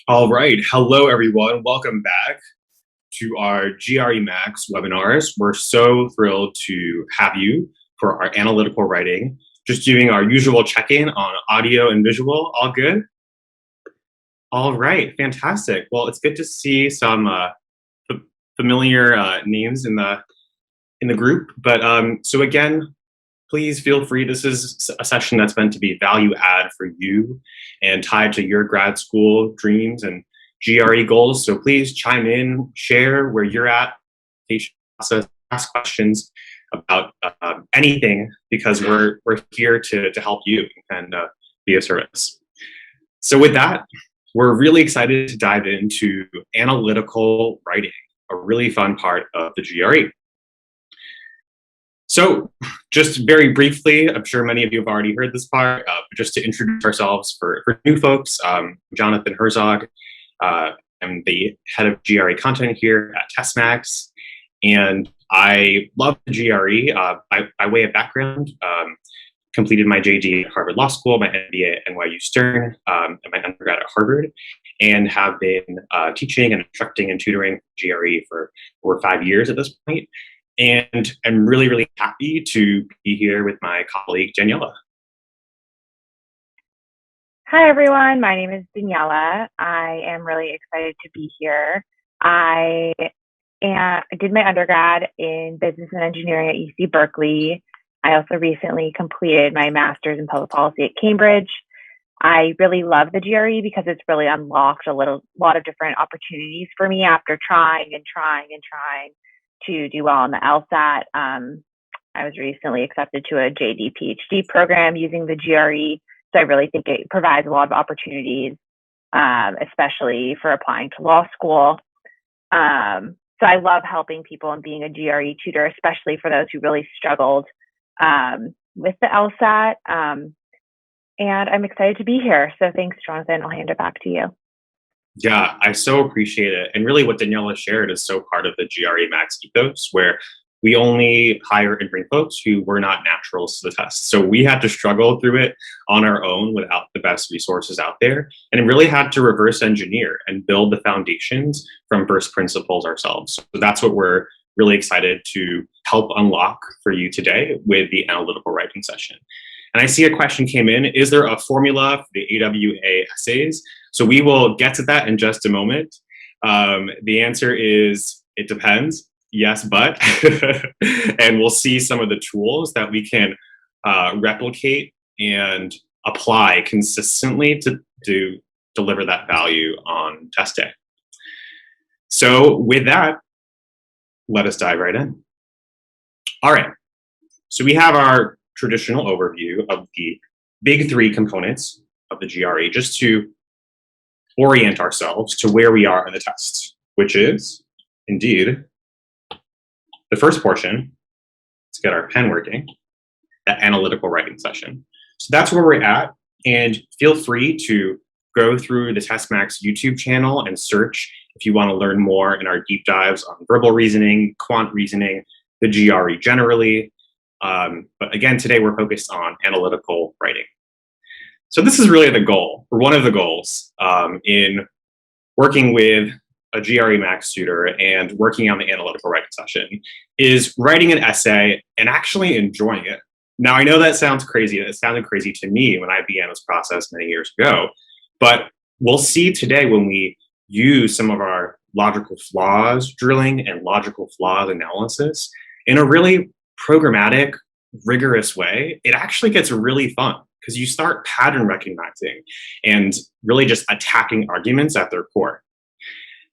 All right. Hello, everyone. Welcome back to our GREMax webinars. We're so thrilled to have you for our analytical writing. Just doing our usual check-in on audio and visual. All good? All right. Fantastic. Well, it's good to see some familiar names in the group. But so again, please feel free. This is a session that's meant to be value add for you and tied to your grad school dreams and GRE goals. So please chime in, share where you're at, ask questions about anything, because we're here to help you and be of service. So with that, we're really excited to dive into analytical writing, a really fun part of the GRE. So just very briefly, I'm sure many of you have already heard this part, but just to introduce ourselves for new folks, Jonathan Herzog. I'm the head of GRE content here at GREMax, and I love the GRE. By way of background, completed my JD at Harvard Law School, my MBA at NYU Stern, and my undergrad at Harvard, and have been teaching and instructing and tutoring GRE for over 5 years at this point. And I'm really, really happy to be here with my colleague, Daniella. Hi, everyone. My name is Daniella. I am really excited to be here. I did my undergrad in business and engineering at UC Berkeley. I also recently completed my master's in public policy at Cambridge. I really love the GRE because it's really unlocked a lot of different opportunities for me after trying to do well on the LSAT. I was recently accepted to a JD PhD program using the GRE, so I really think it provides a lot of opportunities, especially for applying to law school. So I love helping people and being a GRE tutor, especially for those who really struggled with the LSAT. And I'm excited to be here. So thanks, Jonathan. I'll hand it back to you. Yeah, I so appreciate it. And really what Daniella shared is so part of the GREMax ethos, where we only hire and bring folks who were not naturals to the test. So we had to struggle through it on our own without the best resources out there, and really had to reverse engineer and build the foundations from first principles ourselves. So that's what we're really excited to help unlock for you today with the analytical writing session. And I see a question came in: is there a formula for the AWA essays? So we will get to that in just a moment. The answer is, it depends. Yes, but. And we'll see some of the tools that we can replicate and apply consistently to deliver that value on test day. So with that, let us dive right in. All right, so we have our traditional overview of the big three components of the GRE, just to orient ourselves to where we are in the test, which is indeed the first portion. Let's get our pen working, that analytical writing session. So that's where we're at, and feel free to go through the GREMax YouTube channel and search if you want to learn more in our deep dives on verbal reasoning, quant reasoning, the GRE generally. But again, today we're focused on analytical writing. So this is really the goal, or one of the goals, in working with a GREMax tutor and working on the analytical writing session, is writing an essay and actually enjoying it. Now, I know that sounds crazy, and it sounded crazy to me when I began this process many years ago, but we'll see today when we use some of our logical flaws drilling and logical flaws analysis in a really programmatic, rigorous way, it actually gets really fun, because you start pattern recognizing and really just attacking arguments at their core.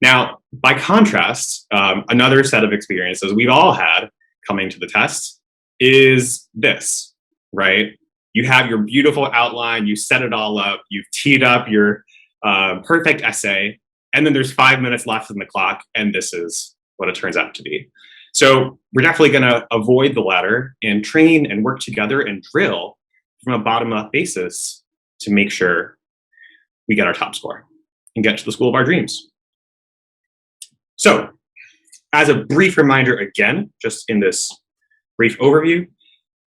Now, by contrast, another set of experiences we've all had coming to the test is this, right? You have your beautiful outline, you set it all up, you've teed up your perfect essay, and then there's 5 minutes left in the clock, and this is what it turns out to be. So we're definitely going to avoid the latter and train and work together and drill from a bottom-up basis to make sure we get our top score and get to the school of our dreams. So as a brief reminder again, just in this brief overview,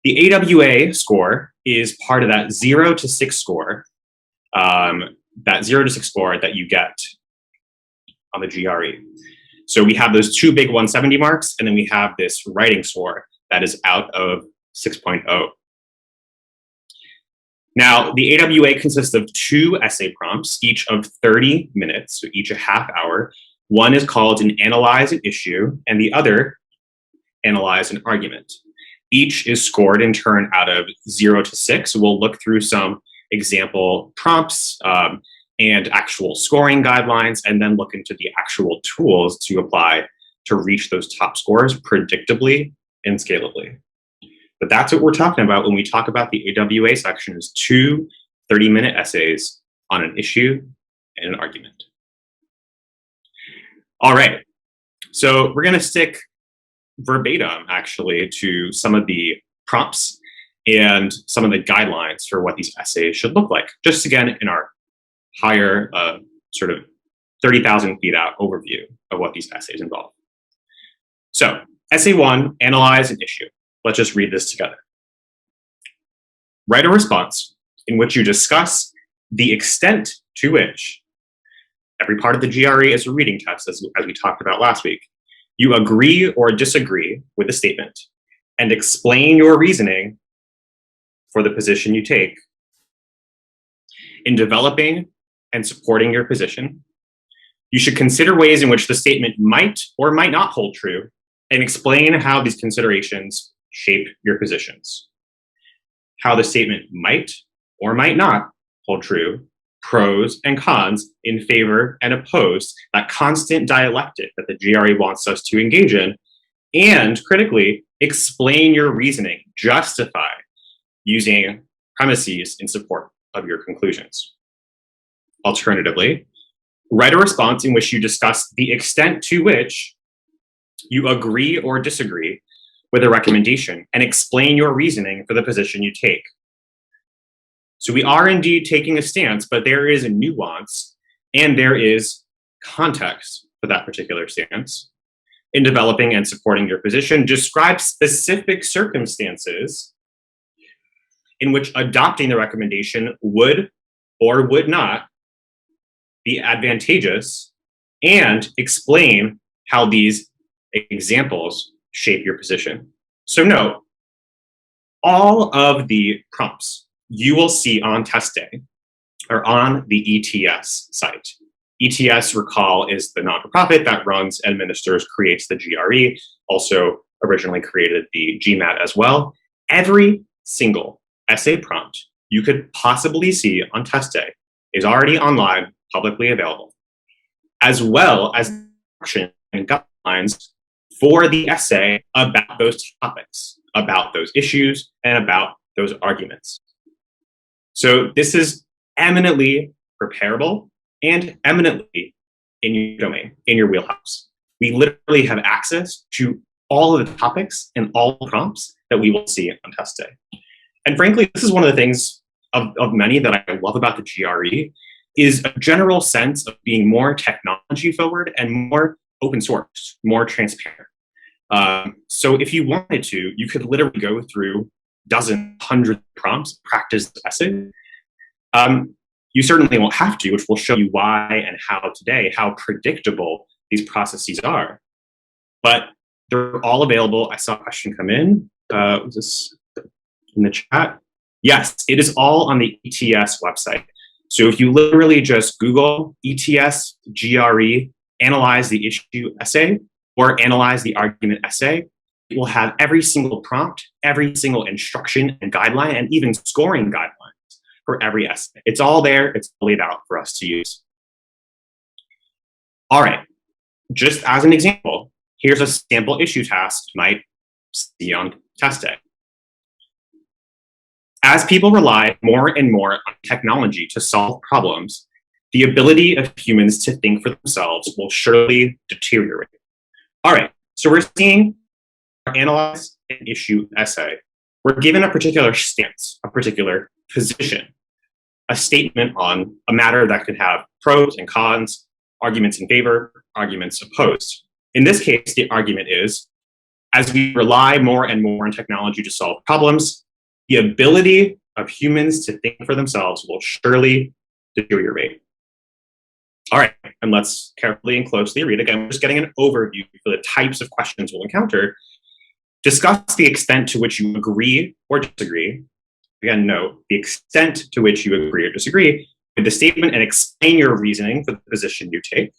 the AWA score is part of that 0 to 6 score that 0 to 6 score that you get on the GRE. So we have those two big 170 marks, and then we have this writing score that is out of 6.0. Now, the AWA consists of 2 essay prompts, each of 30 minutes, so each a half hour. One is called an analyze an issue, and the other, analyze an argument. Each is scored in turn out of 0 to 6. So we'll look through some example prompts and actual scoring guidelines, and then look into the actual tools to apply to reach those top scores predictably and scalably. But that's what we're talking about when we talk about the AWA section, is 2 30-minute essays on an issue and an argument. All right, so we're gonna stick verbatim actually to some of the prompts and some of the guidelines for what these essays should look like, just again in our higher sort of 30,000 feet out overview of what these essays involve. So essay 1, analyze an issue. Let's just read this together. Write a response in which you discuss the extent to which every part of the GRE is a reading test, as we talked about last week. You agree or disagree with the statement and explain your reasoning for the position you take. In developing and supporting your position, you should consider ways in which the statement might or might not hold true and explain how these considerations shape your positions. How the statement might or might not hold true, pros and cons in favor and opposed, that constant dialectic that the GRE wants us to engage in, and critically, explain your reasoning, justify using premises in support of your conclusions. Alternatively, write a response in which you discuss the extent to which you agree or disagree with a recommendation and explain your reasoning for the position you take. So we are indeed taking a stance, but there is a nuance and there is context for that particular stance. In developing and supporting your position, describe specific circumstances in which adopting the recommendation would or would not be advantageous, and explain how these examples shape your position. So note, all of the prompts you will see on test day are on the ETS site. ETS, recall, is the nonprofit that runs, administers, creates the GRE, also originally created the GMAT as well. Every single essay prompt you could possibly see on test day is already online, publicly available, as well as instruction and guidelines for the essay about those topics, about those issues, and about those arguments. So this is eminently preparable and eminently in your domain, in your wheelhouse. We literally have access to all of the topics and all the prompts that we will see on test day. And frankly, this is one of the things of many that I love about the GRE, is a general sense of being more technology forward and more open source, more transparent. So if you wanted to, you could literally go through dozens, hundreds of prompts, practice the essay. You certainly won't have to, which will show you why and how today, how predictable these processes are. But they're all available. I saw a question come in. Was this in the chat? Yes, it is all on the ETS website. So if you literally just Google ETS GRE, analyze the issue essay, or analyze the argument essay, it will have every single prompt, every single instruction and guideline, and even scoring guidelines for every essay. It's all there, it's laid out for us to use. All right, just as an example, here's a sample issue task you might see on test day. As people rely more and more on technology to solve problems, the ability of humans to think for themselves will surely deteriorate. All right, so we're seeing our analyze an issue essay. We're given a particular stance, a particular position, a statement on a matter that could have pros and cons, arguments in favor, arguments opposed. In this case, the argument is, as we rely more and more on technology to solve problems, the ability of humans to think for themselves will surely deteriorate. All right, and let's carefully and closely read again. We're just getting an overview for the types of questions we'll encounter. Discuss the extent to which you agree or disagree. Again, note the extent to which you agree or disagree with the statement and explain your reasoning for the position you take.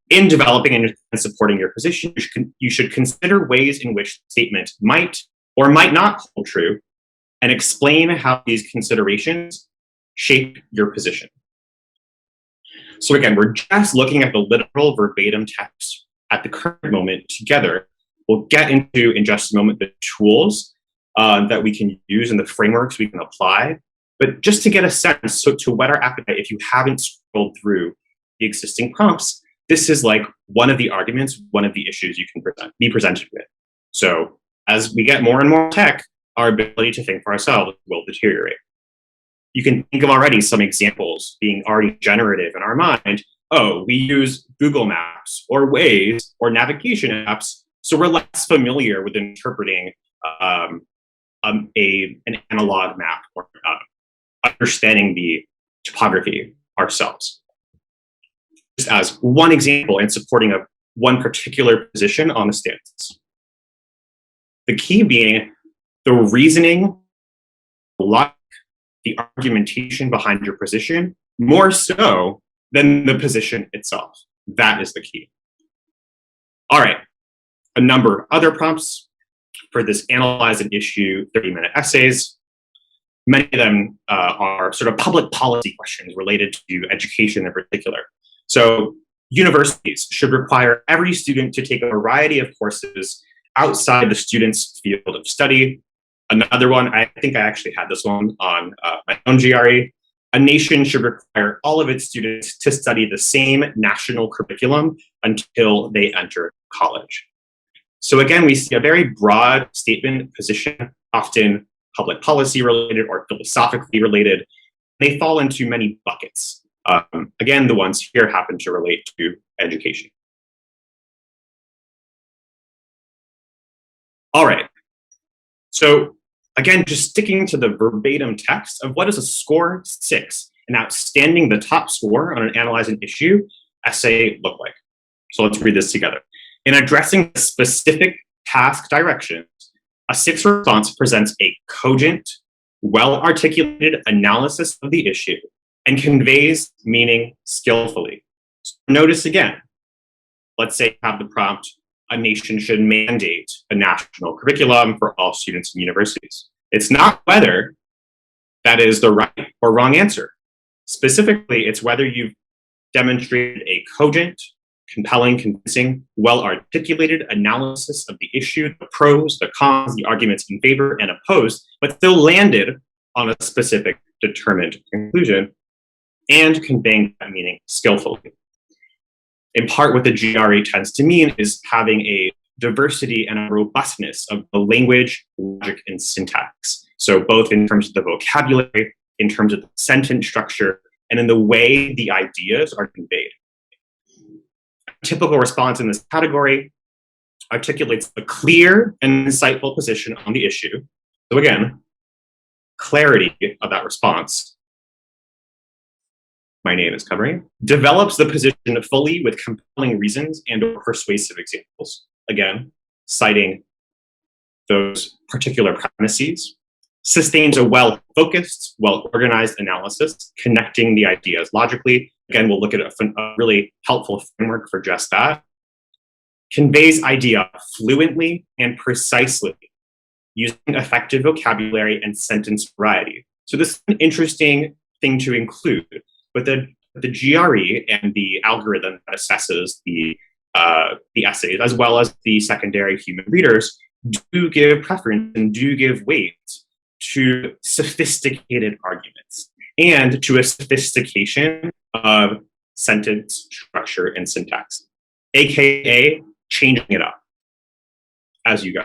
In developing and supporting your position, you should consider ways in which the statement might or might not hold true and explain how these considerations shape your position. So again, we're just looking at the literal verbatim text at the current moment together. We'll get into, in just a moment, the tools that we can use and the frameworks we can apply. But just to get a sense, so to whet our appetite, if you haven't scrolled through the existing prompts, this is like one of the arguments, one of the issues you can be presented with. So as we get more and more tech, our ability to think for ourselves will deteriorate. You can think of already some examples being already generative in our mind. Oh, we use Google Maps or Waze or navigation apps, so we're less familiar with interpreting an analog map or understanding the topography ourselves. Just as one example in supporting of one particular position on the stance. The key being the reasoning, the argumentation behind your position, more so than the position itself. That is the key. All right, a number of other prompts for this analyze an issue 30-minute essays. Many of them are sort of public policy questions related to education in particular. So universities should require every student to take a variety of courses outside the student's field of study. Another one, I think I actually had this one on my own GRE. A nation should require all of its students to study the same national curriculum until they enter college. So again, we see a very broad statement position, often public policy related or philosophically related. They fall into many buckets. Again, the ones here happen to relate to education. All right. So again, just sticking to the verbatim text of what is a score 6, an outstanding, the top score on an analyze an issue essay look like? So let's read this together. In addressing specific task directions, a 6 response presents a cogent, well-articulated analysis of the issue and conveys meaning skillfully. So notice again, let's say you have the prompt, a nation should mandate a national curriculum for all students in universities. It's not whether that is the right or wrong answer. Specifically, it's whether you've demonstrated a cogent, compelling, convincing, well-articulated analysis of the issue, the pros, the cons, the arguments in favor and opposed, but still landed on a specific determined conclusion and conveying that meaning skillfully. In part, what the GRE tends to mean is having a diversity and a robustness of the language, logic, and syntax. So both in terms of the vocabulary, in terms of the sentence structure, and in the way the ideas are conveyed. A typical response in this category articulates a clear and insightful position on the issue. So again, clarity of that response. My name is covering, develops the position fully with compelling reasons and or persuasive examples. Again, citing those particular premises, sustains a well-focused, well-organized analysis, connecting the ideas logically. Again, we'll look at a really helpful framework for just that. Conveys idea fluently and precisely, using effective vocabulary and sentence variety. So this is an interesting thing to include. But the GRE and the algorithm that assesses the essays, as well as the secondary human readers, do give preference and do give weight to sophisticated arguments and to a sophistication of sentence structure and syntax, aka changing it up as you go.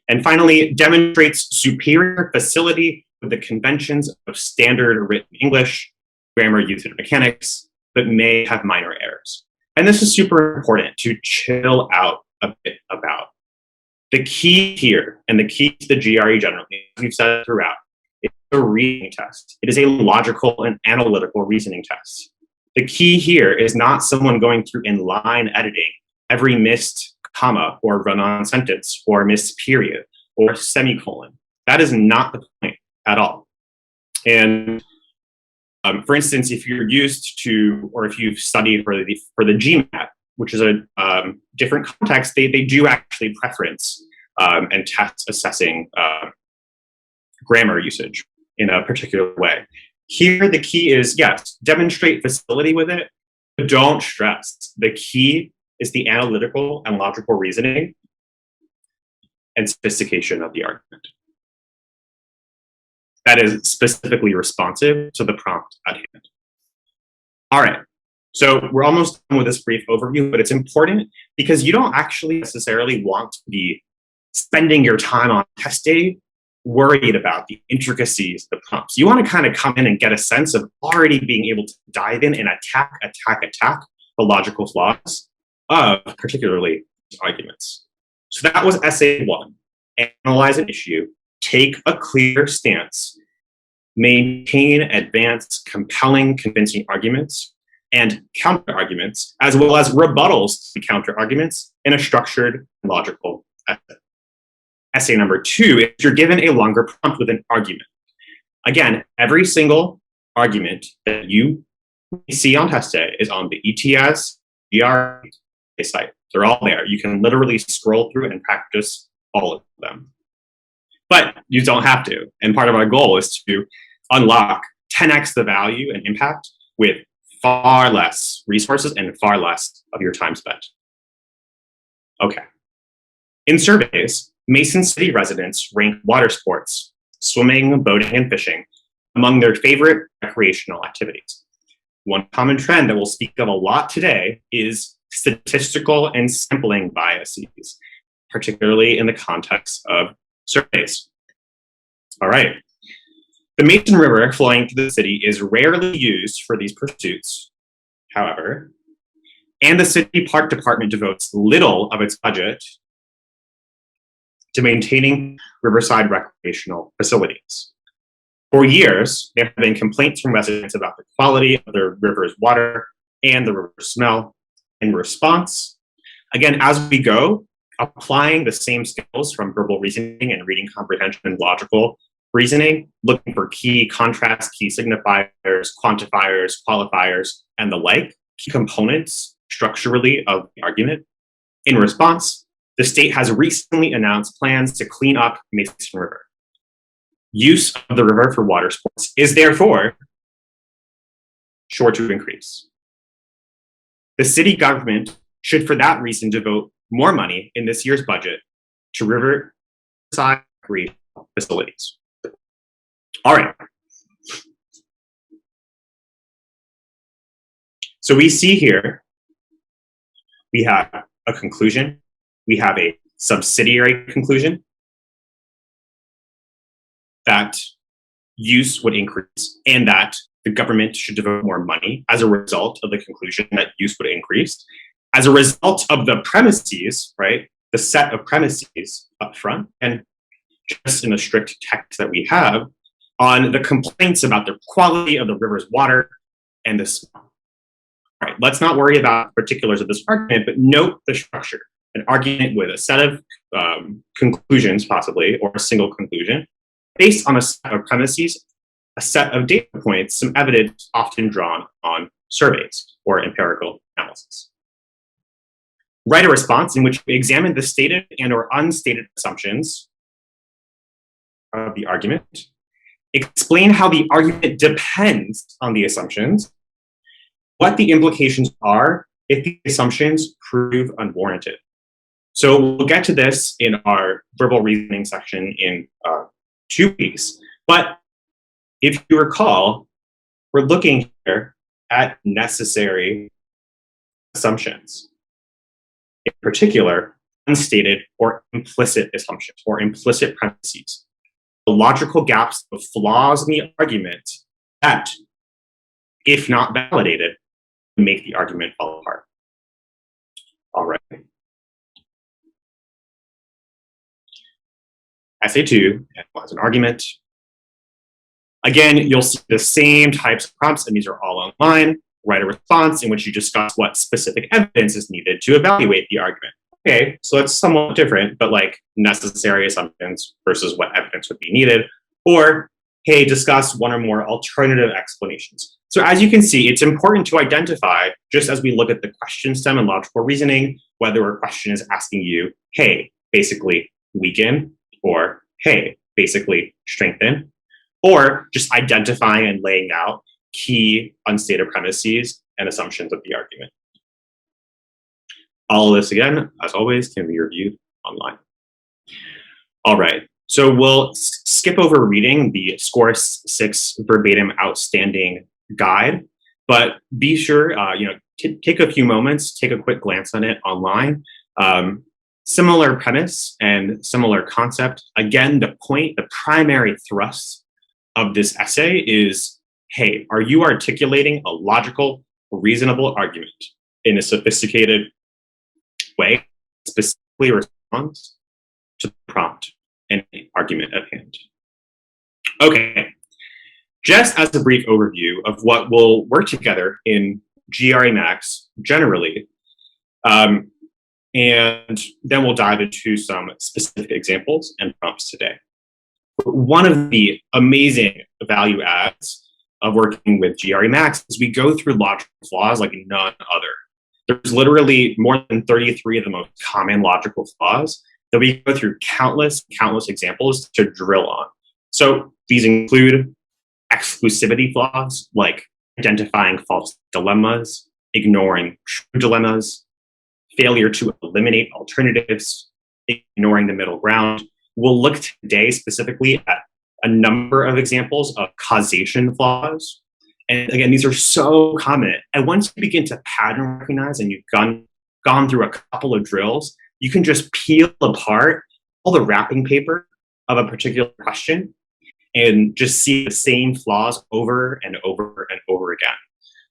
And finally, demonstrates superior facility with the conventions of standard written English, grammar, usage, and mechanics, but may have minor errors. And this is super important to chill out a bit about. The key here, and the key to the GRE generally, as we've said throughout, is a reading test. It is a logical and analytical reasoning test. The key here is not someone going through in line editing every missed comma or run-on sentence or missed period or semicolon. That is not the point at all. And for instance, if you're used to, or if you've studied for the GMAT, which is a different context, they do actually preference and test assessing grammar usage in a particular way. Here, the key is, yes, demonstrate facility with it, but don't stress. The key is the analytical and logical reasoning and sophistication of the argument that is specifically responsive to the prompt at hand. All right, so we're almost done with this brief overview, but it's important because you don't actually necessarily want to be spending your time on test day worried about the intricacies of the prompts. You want to kind of come in and get a sense of already being able to dive in and attack the logical flaws of particularly arguments. So that was essay 1. Analyze an issue, take a clear stance, maintain advanced, compelling, convincing arguments and counter arguments, as well as rebuttals to counter arguments in a structured, logical essay. Essay number 2 is you're given a longer prompt with an argument. Again, every single argument that you see on test day is on the ETS, GRE site. They're all there. You can literally scroll through and practice all of them. But you don't have to. And part of our goal is to unlock 10x the value and impact with far less resources and far less of your time spent. Okay. In surveys, Mason City residents rank water sports, swimming, boating, and fishing, among their favorite recreational activities. One common trend that we'll speak of a lot today is statistical and sampling biases, particularly in the context of surveys. All right. The Mason River flowing through the city is rarely used for these pursuits, however, and the city park department devotes little of its budget to maintaining riverside recreational facilities. For years, there have been complaints from residents about the quality of the river's water and the river's smell. In response, again, as we go, applying the same skills from verbal reasoning and reading comprehension and logical reasoning, looking for key contrasts, key signifiers, quantifiers, qualifiers, and the like, key components structurally of the argument. In response, the state has recently announced plans to clean up Mason River. Use of the river for water sports is therefore sure to increase. The city government should, for that reason, devote more money in this year's budget to riverside recreational facilities. All right. So we see here, we have a conclusion, we have a subsidiary conclusion that use would increase and that the government should devote more money as a result of the conclusion that use would increase. As a result of the premises, right, the set of premises up front, and just in the strict text that we have, on the complaints about the quality of the river's water and the smell. All right, let's not worry about particulars of this argument, but note the structure. An argument with a set of conclusions, possibly, or a single conclusion, based on a set of premises, a set of data points, some evidence often drawn on surveys or empirical analysis. Write a response in which we examine the stated and or unstated assumptions of the argument, explain how the argument depends on the assumptions, what the implications are if the assumptions prove unwarranted. So we'll get to this in our verbal reasoning section in 2 weeks. But if you recall, we're looking here at necessary assumptions. In particular, unstated or implicit assumptions or implicit premises. The logical gaps of flaws in the argument that, if not validated, make the argument fall apart. All right. Essay 2, analyze an argument. Again, you'll see the same types of prompts, and these are all online. write a response in which you discuss what specific evidence is needed to evaluate the argument. Okay, so that's somewhat different, but like necessary assumptions versus what evidence would be needed. Or, hey, discuss one or more alternative explanations. So as you can see, it's important to identify, just as we look at the question stem and logical reasoning, whether a question is asking you, hey, basically weaken, or hey, basically strengthen, or just identifying and laying out key unstated premises and assumptions of the argument. All of this, again, as always, can be reviewed online. All right, so we'll skip over reading the Score 6 verbatim outstanding guide, but be sure, take a few moments, take a quick glance on it online. Similar premise and similar concept. Again, the primary thrust of this essay is, hey, are you articulating a logical, reasonable argument in a sophisticated way, specifically responds to the prompt and the argument at hand? Okay, just as a brief overview of what will work together in GREMax generally, and then we'll dive into some specific examples and prompts today. One of the amazing value adds of working with GREMax is we go through logical flaws like none other. There's literally more than 33 of the most common logical flaws that we go through countless examples to drill on. So these include exclusivity flaws, like identifying false dilemmas, ignoring true dilemmas, failure to eliminate alternatives, ignoring the middle ground. We'll look today specifically at a number of examples of causation flaws. And again, these are so common. And once you begin to pattern recognize and you've gone through a couple of drills, you can just peel apart all the wrapping paper of a particular question and just see the same flaws over and over and over again.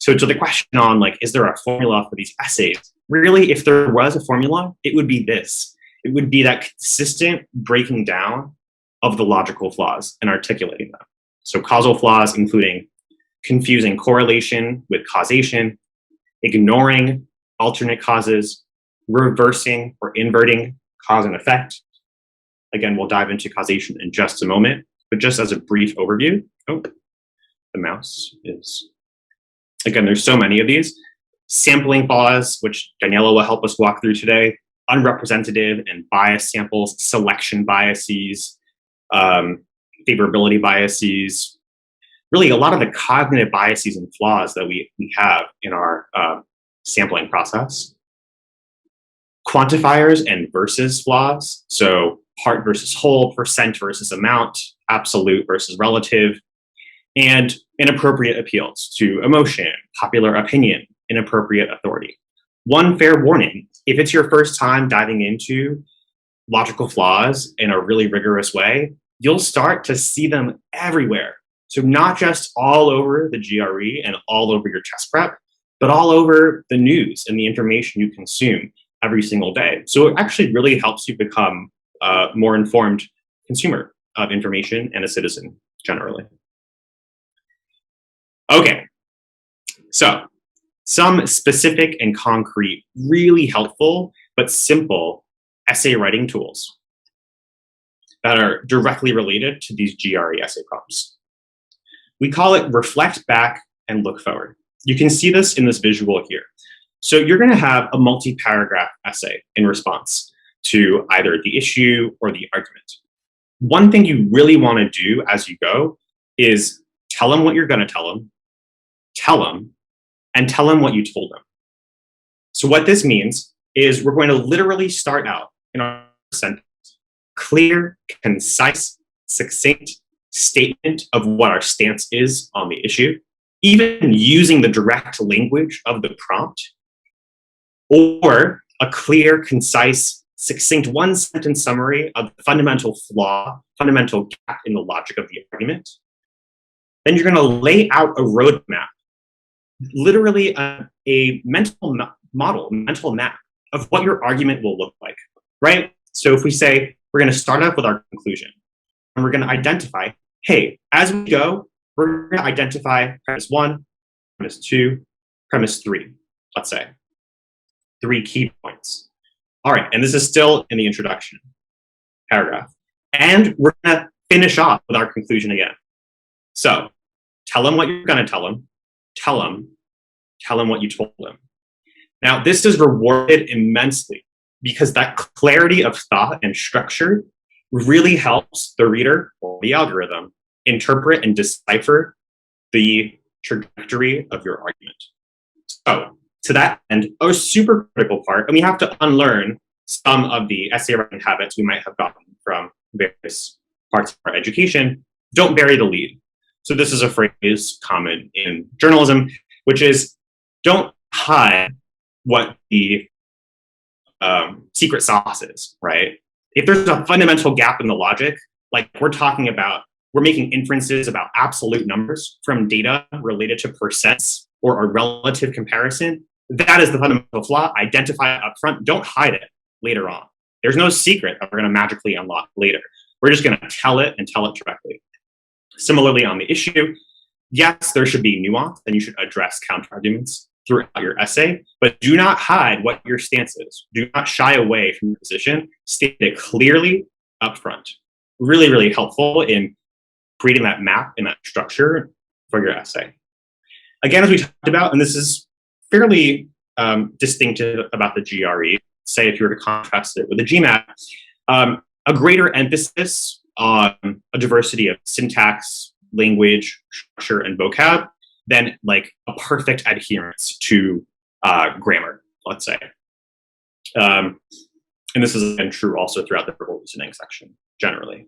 So to the question on, like, is there a formula for these essays? Really, if there was a formula, it would be this. It would be that consistent breaking down of the logical flaws and articulating them. So causal flaws, including confusing correlation with causation, ignoring alternate causes, reversing or inverting cause and effect. Again, we'll dive into causation in just a moment, but just as a brief overview, the mouse is, again, there's so many of these. Sampling flaws, which Daniella will help us walk through today, unrepresentative and bias samples, selection biases, favorability biases, really a lot of the cognitive biases and flaws that we have in our sampling process. Quantifiers and versus flaws, so part versus whole, percent versus amount, absolute versus relative, and inappropriate appeals to emotion, popular opinion, inappropriate authority. One fair warning, if it's your first time diving into logical flaws in a really rigorous way, you'll start to see them everywhere. So not just all over the GRE and all over your test prep, but all over the news and the information you consume every single day. So it actually really helps you become a more informed consumer of information and a citizen generally. Okay, so some specific and concrete, really helpful, but simple essay writing tools that are directly related to these GRE essay prompts. We call it reflect back and look forward. You can see this in this visual here. So you're going to have a multi-paragraph essay in response to either the issue or the argument. One thing you really want to do as you go is tell them what you're going to tell them, and tell them what you told them. So what this means is we're going to literally start out in our sentence, clear, concise, succinct statement of what our stance is on the issue, even using the direct language of the prompt, or a clear, concise, succinct one-sentence summary of the fundamental flaw, fundamental gap in the logic of the argument. Then you're going to lay out a roadmap, literally a mental model, mental map of what your argument will look like, right? So if we say we're going to start off with our conclusion, and we're going to identify, hey, as we go, we're going to identify premise 1, premise 2, premise 3, let's say. 3 key points. All right, and this is still in the introduction paragraph. And we're gonna finish off with our conclusion again. So tell them what you're gonna tell them, tell them what you told them. Now, this is rewarded immensely because that clarity of thought and structure really helps the reader or the algorithm interpret and decipher the trajectory of your argument. So to that end, a super critical part, and we have to unlearn some of the essay writing habits we might have gotten from various parts of our education. Don't bury the lead. So this is a phrase common in journalism, which is don't hide what the secret sauce is, right? If there's a fundamental gap in the logic, like we're making inferences about absolute numbers from data related to percents or a relative comparison, that is the fundamental flaw. Identify it up front. Don't hide it later on. There's no secret that we're going to magically unlock later. We're just going to tell it and tell it directly. Similarly, on the issue, yes, there should be nuance and you should address counterarguments throughout your essay, but do not hide what your stance is. Do not shy away from your position. State it clearly up front. Really, really helpful in creating that map and that structure for your essay. Again, as we talked about, and this is fairly distinctive about the GRE, say if you were to contrast it with the GMAT, a greater emphasis on a diversity of syntax, language, structure, and vocab than like a perfect adherence to grammar, let's say. And this is again true also throughout the verbal reasoning section, generally.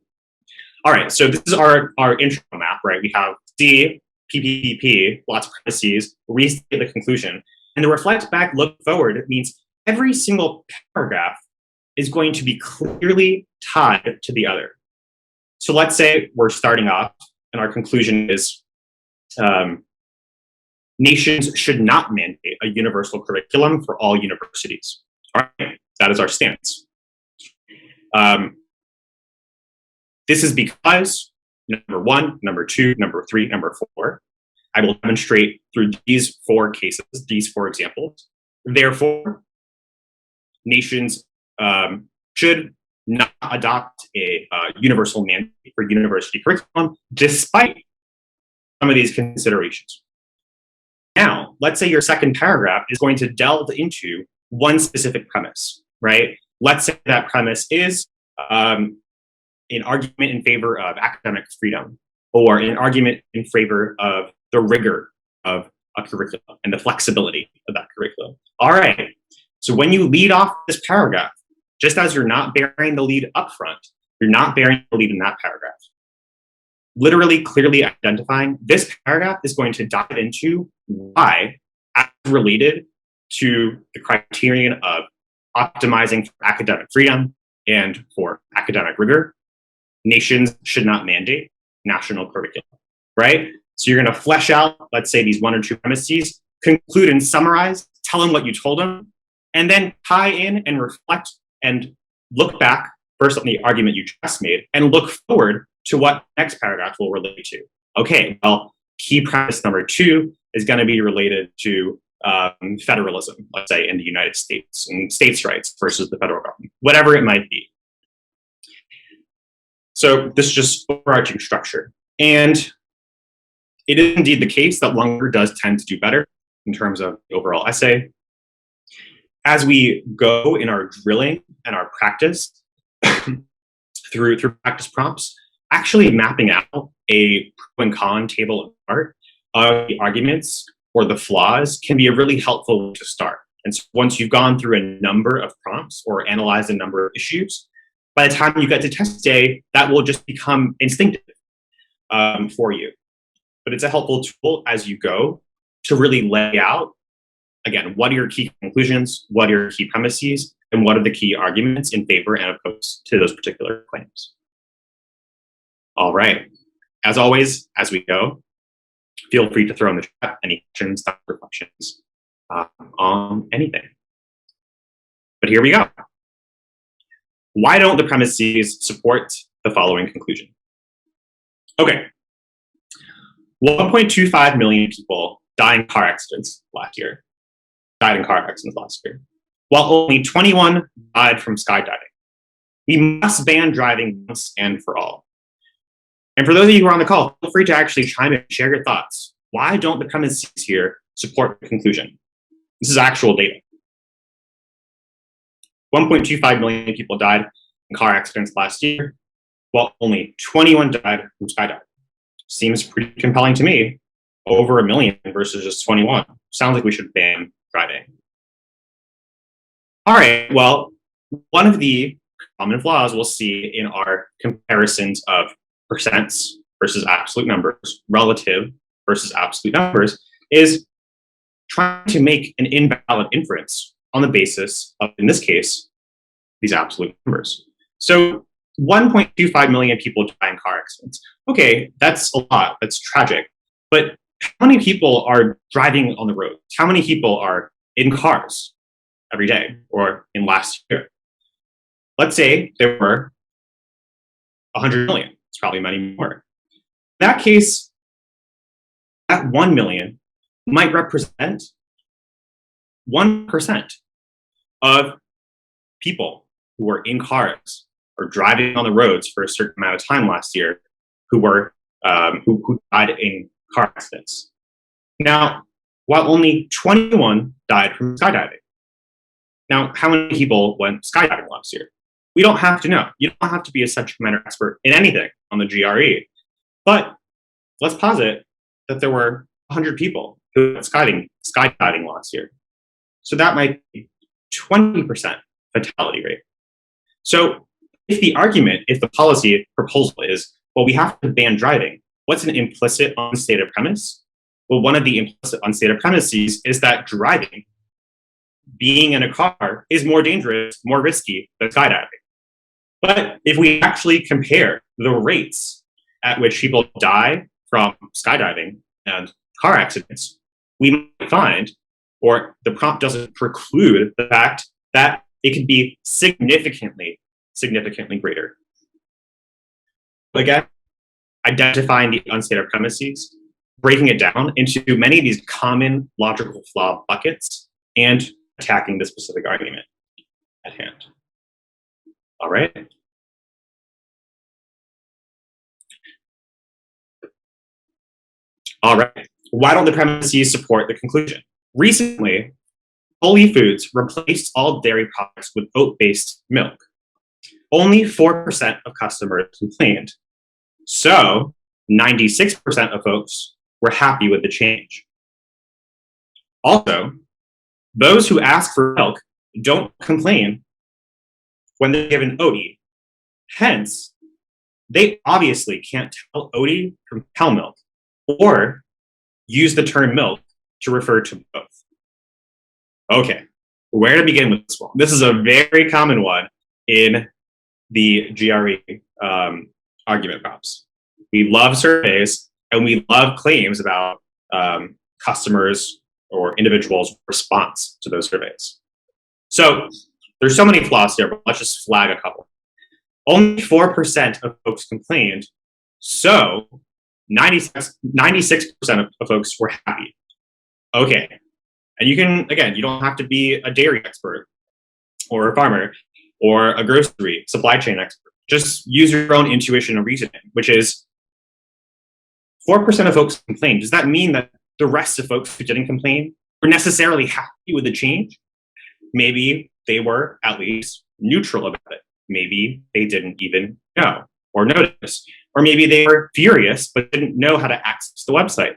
All right, so this is our intro map, right? We have C, PPP, lots of parentheses, restate the conclusion. And the reflect back, look forward means every single paragraph is going to be clearly tied to the other. So let's say we're starting off and our conclusion is nations should not mandate a universal curriculum for all universities. All right, that is our stance. This is because number 1, number 2, number 3, number 4, I will demonstrate through these 4 cases, these 4 examples. Therefore, nations should not adopt a universal mandate for university curriculum, despite some of these considerations. Now, let's say your second paragraph is going to delve into one specific premise, right? Let's say that premise is an argument in favor of academic freedom, or an argument in favor of the rigor of a curriculum and the flexibility of that curriculum. All right, so when you lead off this paragraph, just as you're not bearing the lead up front, you're not bearing the lead in that paragraph. Literally, clearly identifying this paragraph is going to dive into why, as related to the criterion of optimizing for academic freedom and for academic rigor, nations should not mandate national curriculum, right? So you're going to flesh out, let's say, these 1 or 2 premises, conclude and summarize, tell them what you told them, and then tie in and reflect and look back first on the argument you just made and look forward to what next paragraph will relate to. Okay, well, key premise number 2 is going to be related to federalism, let's say, in the United States, and states' rights versus the federal government, whatever it might be. So this is just overarching structure. And it is indeed the case that longer does tend to do better in terms of the overall essay. As we go in our drilling and our practice through practice prompts, actually mapping out a pro and con table of art of the arguments or the flaws can be a really helpful way to start. And so once you've gone through a number of prompts or analyzed a number of issues, by the time you get to test day, that will just become instinctive for you. But it's a helpful tool as you go to really lay out, again, what are your key conclusions, what are your key premises, and what are the key arguments in favor and opposed to those particular claims. All right. As always, as we go, feel free to throw in the chat any questions, thoughts, reflections on anything. But here we go. Why don't the premises support the following conclusion? Okay. 1.25 million people died in car accidents last year, while only 21 died from skydiving. We must ban driving once and for all. And for those of you who are on the call, feel free to actually chime in and share your thoughts. Why don't the premises here support the conclusion? This is actual data. 1.25 million people died in car accidents last year, while only 21 died from skydiving. Seems pretty compelling to me. Over 1 million versus just 21. Sounds like we should ban driving. All right, well, one of the common flaws we'll see in our comparisons of percents versus absolute numbers, relative versus absolute numbers, is trying to make an invalid inference on the basis of, in this case, these absolute numbers. So 1.25 million people die in car accidents. Okay, that's a lot, that's tragic. But how many people are driving on the road? How many people are in cars every day or in last year? Let's say there were 100 million. It's probably many more. In that case, that 1 million might represent 1% of people who were in cars or driving on the roads for a certain amount of time last year who were who died in car accidents. Now, while only 21 died from skydiving. Now, how many people went skydiving last year? We don't have to know. You don't have to be a subject matter expert in anything on the GRE. But let's posit that there were 100 people who went skydiving last year. So that might be 20% fatality rate. So if the policy proposal is, well, we have to ban driving, what's an implicit unstated premise? Well, one of the implicit unstated premises is that driving, being in a car, is more dangerous, more risky than skydiving. But if we actually compare the rates at which people die from skydiving and car accidents, we might find, or the prompt doesn't preclude the fact that it can be significantly greater. Again, identifying the unstated premises, breaking it down into many of these common logical flaw buckets, and attacking the specific argument at hand. All right. All right. Why don't the premises support the conclusion? Recently, Whole Foods replaced all dairy products with oat-based milk. Only 4% of customers complained. So 96% of folks were happy with the change. Also, those who ask for milk don't complain when they're given OAT. Hence, they obviously can't tell OAT from cow milk or use the term milk to refer to both. Okay, where to begin with this one? This is a very common one in the GRE argument prompts. We love surveys and we love claims about customers or individuals' response to those surveys. So there's so many flaws here, but let's just flag a couple. Only 4% of folks complained, so 96% of folks were happy. Okay, and you can, again, you don't have to be a dairy expert or a farmer or a grocery supply chain expert. Just use your own intuition and reasoning, which is 4% of folks complained. Does that mean that the rest of folks who didn't complain were necessarily happy with the change? Maybe they were at least neutral about it. Maybe they didn't even know or notice. Or maybe they were furious but didn't know how to access the website.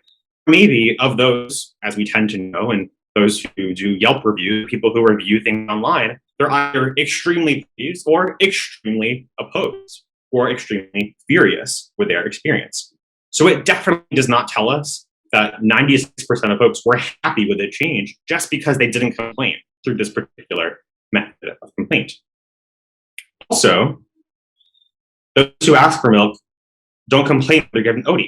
Maybe of those, as we tend to know, and those who do Yelp reviews, people who review things online, they're either extremely pleased or extremely opposed or extremely furious with their experience. So it definitely does not tell us that 96% of folks were happy with the change just because they didn't complain through this particular method of complaint. Also, those who ask for milk don't complain when they're given OAT.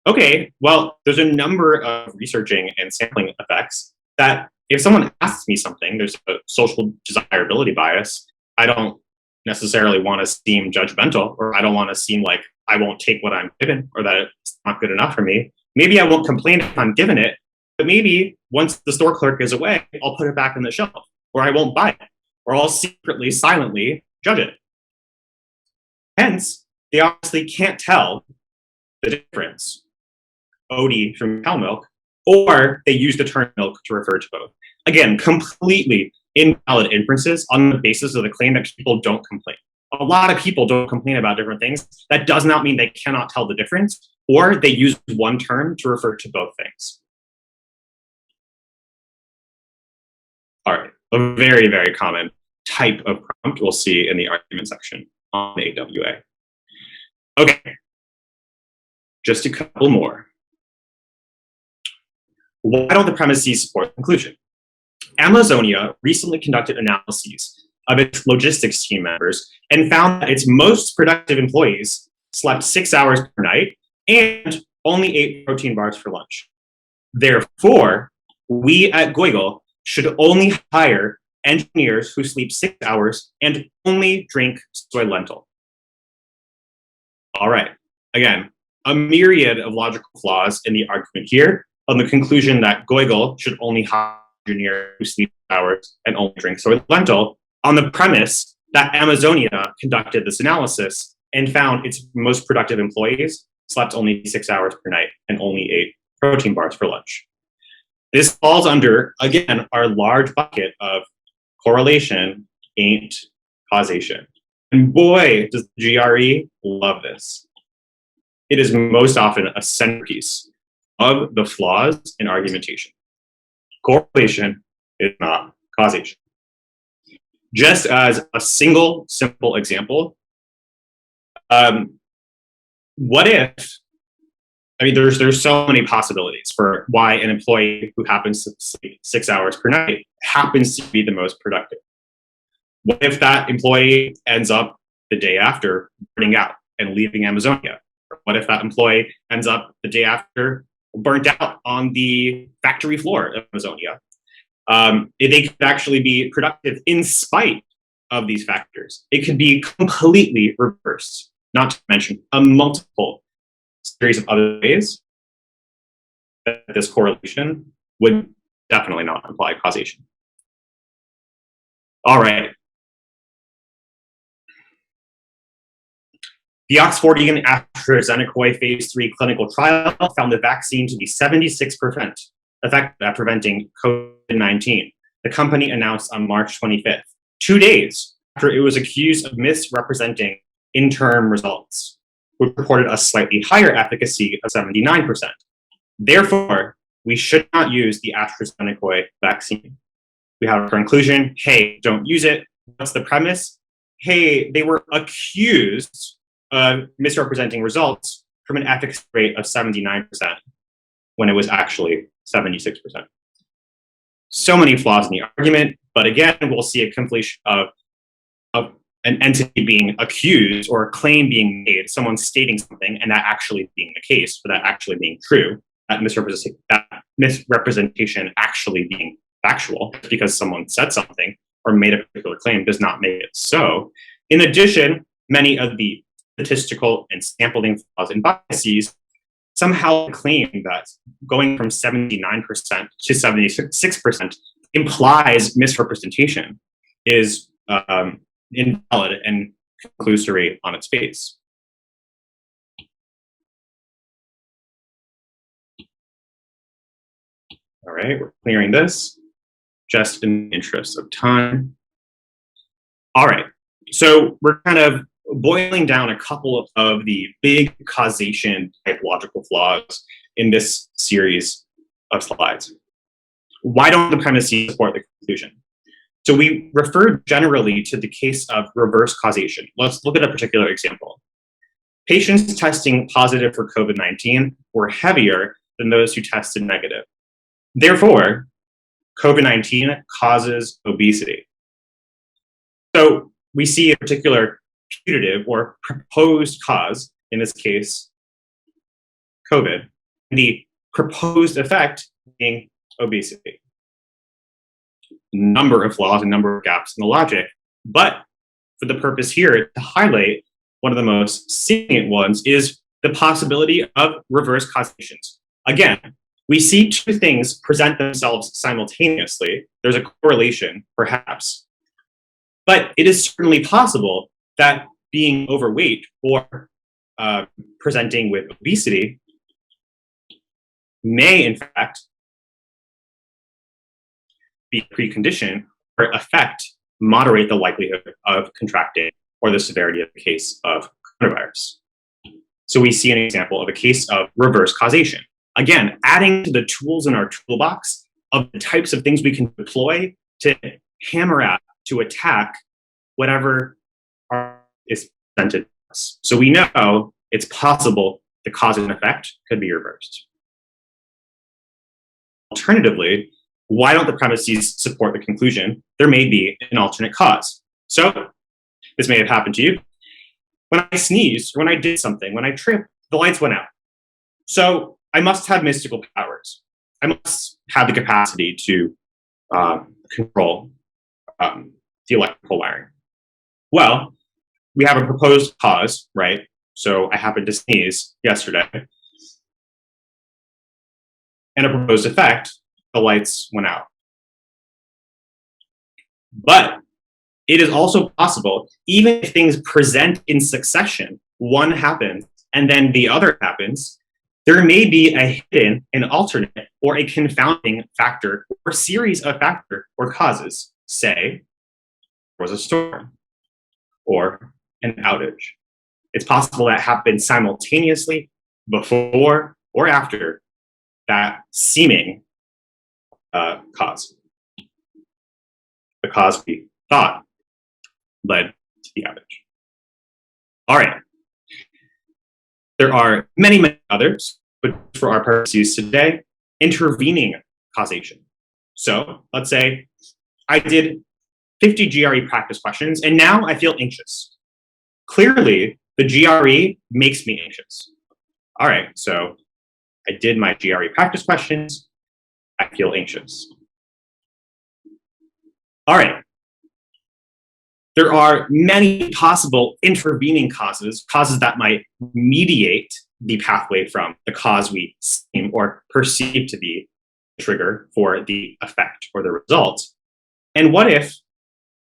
Okay, well, there's a number of researching and sampling effects that if someone asks me something, there's a social desirability bias. I don't necessarily want to seem judgmental, or I don't want to seem like I won't take what I'm given or that it's not good enough for me. Maybe I won't complain if I'm given it, But maybe once the store clerk is away, I'll put it back on the shelf, or I won't buy it, or I'll secretly, silently judge it. Hence, they obviously can't tell the difference, OD from cow milk, or they use the term milk to refer to both. Again, completely invalid inferences on the basis of the claim that people don't complain. A lot of people don't complain about different things. That does not mean they cannot tell the difference, or they use one term to refer to both things. All right, a very, very common type of prompt we'll see in the argument section on the AWA. Okay, just a couple more. Why don't the premises support the conclusion? Amazonia recently conducted analyses of its logistics team members and found that its most productive employees slept 6 hours per night and only ate protein bars for lunch. Therefore, we at Goigle should only hire engineers who sleep 6 hours and only drink soy lentil. All right, again, a myriad of logical flaws in the argument here on the conclusion that Goigle should only hire engineers who sleep hours and only drink soy lentil on the premise that Amazonia conducted this analysis and found its most productive employees slept only 6 hours per night and only ate protein bars for lunch. This falls under, again, our large bucket of correlation ain't causation. And boy, does the GRE love this. It is most often a centerpiece of the flaws in argumentation. Correlation is not causation. Just as a single simple example, what if, there's so many possibilities for why an employee who happens to sleep 6 hours per night happens to be the most productive. What if that employee ends up the day after burning out and leaving Amazonia? What if that employee ends up the day after burnt out on the factory floor of Amazonia? They could actually be productive in spite of these factors. It could be completely reversed, not to mention a multiple series of other ways that this correlation would definitely not imply causation. All right. The Oxfordian AstraZeneca phase 3 clinical trial found the vaccine to be 76% effective at preventing COVID-19. The company announced on March 25th, 2 days after it was accused of misrepresenting interim results, which reported a slightly higher efficacy of 79%. Therefore, we should not use the AstraZeneca vaccine. We have a conclusion, hey, don't use it. What's the premise? Hey, they were accused of misrepresenting results from an efficacy rate of 79% when it was actually 76%. So many flaws in the argument, but again, we'll see a completion of an entity being accused or a claim being made, someone stating something, and that actually being the case, or that actually being true, that misrepresentation actually being factual, just because someone said something or made a particular claim does not make it so. In addition, many of the statistical and sampling flaws and biases somehow claim that going from 79% to 76% implies misrepresentation is invalid and conclusory on its face. All right, we're clearing this just in the interest of time. All right, so we're kind of boiling down a couple of the big causation type logical flaws in this series of slides. Why don't the premises support the conclusion? So we refer generally to the case of reverse causation. Let's look at a particular example. Patients testing positive for COVID-19 were heavier than those who tested negative. Therefore, COVID-19 causes obesity. So we see a particular putative or proposed cause, in this case, COVID, the proposed effect being obesity. Number of flaws and number of gaps in the logic, but for the purpose here to highlight one of the most salient ones is the possibility of reverse causations. Again, we see two things present themselves simultaneously. There's a correlation, perhaps, but it is certainly possible that being overweight or presenting with obesity may, in fact, be a precondition or affect, moderate the likelihood of contracting or the severity of the case of coronavirus. So we see an example of a case of reverse causation. Again, adding to the tools in our toolbox of the types of things we can deploy to hammer at, to attack whatever is presented to us. So we know it's possible the cause and effect could be reversed. Alternatively, why don't the premises support the conclusion there may be an alternate cause? So this may have happened to you. When I sneezed, or when I did something, when I tripped, the lights went out. So I must have mystical powers. I must have the capacity to control the electrical wiring. Well, we have a proposed cause, right? So I happened to sneeze yesterday. And a proposed effect, the lights went out. But it is also possible, even if things present in succession, one happens and then the other happens, there may be a hidden, an alternate, or a confounding factor or series of factors or causes. Say, there was a storm or an outage. It's possible that happened simultaneously before or after that seeming cause. The cause we thought led to the outage. All right. There are many, many others, but for our purposes today, intervening causation. So let's say I did 50 GRE practice questions, and now I feel anxious. Clearly, the GRE makes me anxious. All right, so I did my GRE practice questions, I feel anxious. All right. There are many possible intervening causes that might mediate the pathway from the cause we seem or perceive to be the trigger for the effect or the result. And what if,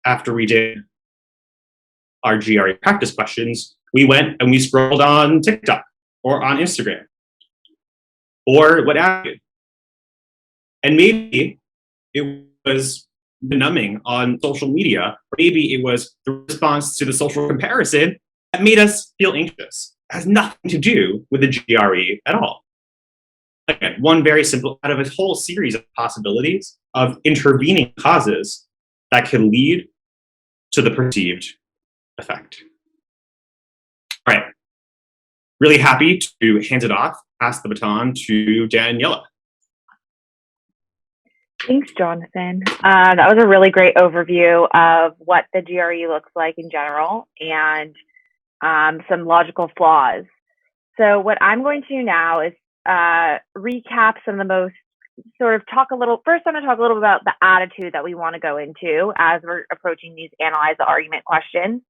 after we did our GRE practice questions, we went and we scrolled on TikTok or on Instagram or what have you? And maybe it was the numbing on social media, or maybe it was the response to the social comparison that made us feel anxious. It has nothing to do with the GRE at all. Again, one very simple out of a whole series of possibilities of intervening causes that can lead to the perceived effect. All right. Really happy to hand it off, pass the baton to Daniella. Thanks, Jonathan. That was a really great overview of what the GRE looks like in general and some logical flaws. So what I'm going to do now is recap some of the most first I'm going to talk a little about the attitude that we want to go into as we're approaching these analyze the argument questions.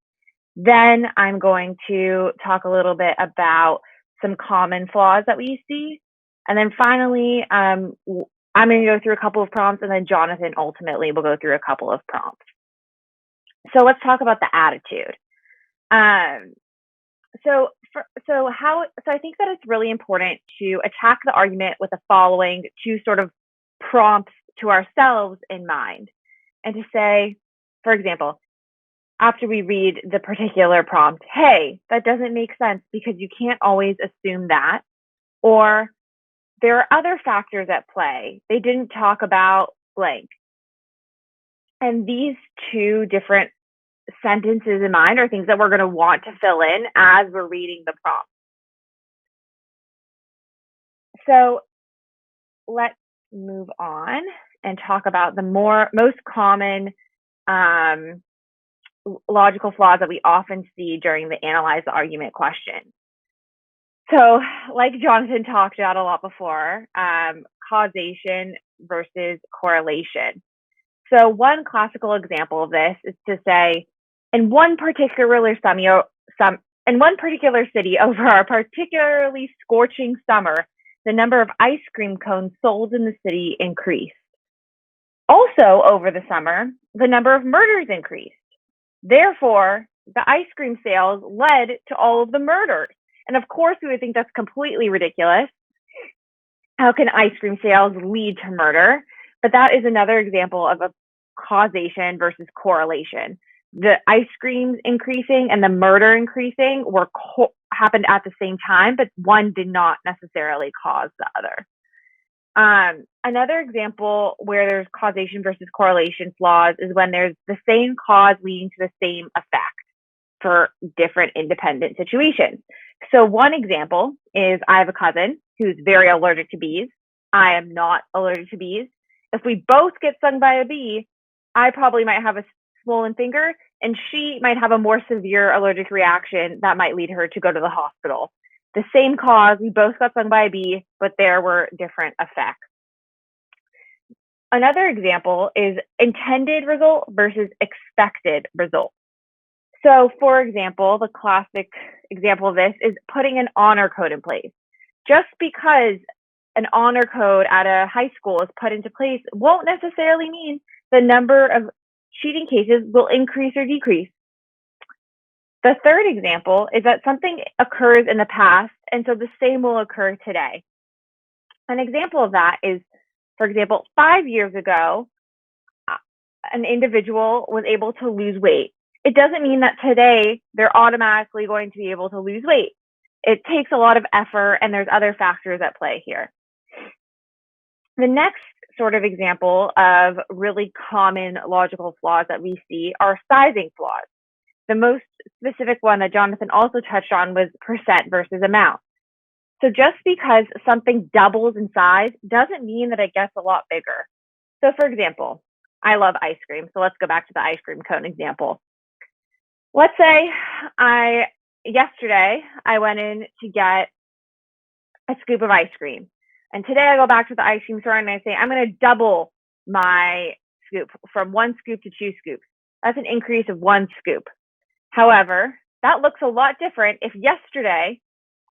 Then I'm going to talk a little bit about some common flaws that we see. And then finally, I'm going to go through a couple of prompts, and then Jonathan ultimately will go through a couple of prompts. So let's talk about the attitude. So I think that it's really important to attack the argument with the following two sort of prompts to ourselves in mind. And to say, for example, after we read the particular prompt, hey, that doesn't make sense because you can't always assume that. Or there are other factors at play. They didn't talk about blank. And these two different sentences in mind are things that we're going to want to fill in as we're reading the prompt. So let's move on and talk about the most common logical flaws that we often see during the analyze the argument question. So like Jonathan talked about a lot before, causation versus correlation. So one classical example of this is to say, in one particular city over a particularly scorching summer, the number of ice cream cones sold in the city increased. Also, over the summer, the number of murders increased. Therefore, the ice cream sales led to all of the murders. And of course, we would think that's completely ridiculous. How can ice cream sales lead to murder? But that is another example of a causation versus correlation. The ice creams increasing and the murder increasing happened at the same time, but one did not necessarily cause the other. Another example where there's causation versus correlation flaws is when there's the same cause leading to the same effect for different independent situations. So one example is I have a cousin who's very allergic to bees. I am not allergic to bees. If we both get stung by a bee, I probably might have a swollen finger and she might have a more severe allergic reaction that might lead her to go to the hospital. The same cause, we both got stung by a bee, but there were different effects. Another example is intended result versus expected result. So, for example, the classic example of this is putting an honor code in place. Just because an honor code at a high school is put into place won't necessarily mean the number of cheating cases will increase or decrease. The third example is that something occurs in the past, and so the same will occur today. An example of that is, for example, 5 years ago, an individual was able to lose weight. It doesn't mean that today they're automatically going to be able to lose weight. It takes a lot of effort, and there's other factors at play here. The next sort of example of really common logical flaws that we see are sizing flaws. The most specific one that Jonathan also touched on was percent versus amount. So just because something doubles in size doesn't mean that it gets a lot bigger. So for example, I love ice cream. So let's go back to the ice cream cone example. Let's say yesterday I went in to get a scoop of ice cream. And today I go back to the ice cream store and I say, I'm going to double my scoop from 1 scoop to 2 scoops. That's an increase of 1 scoop. However, that looks a lot different if yesterday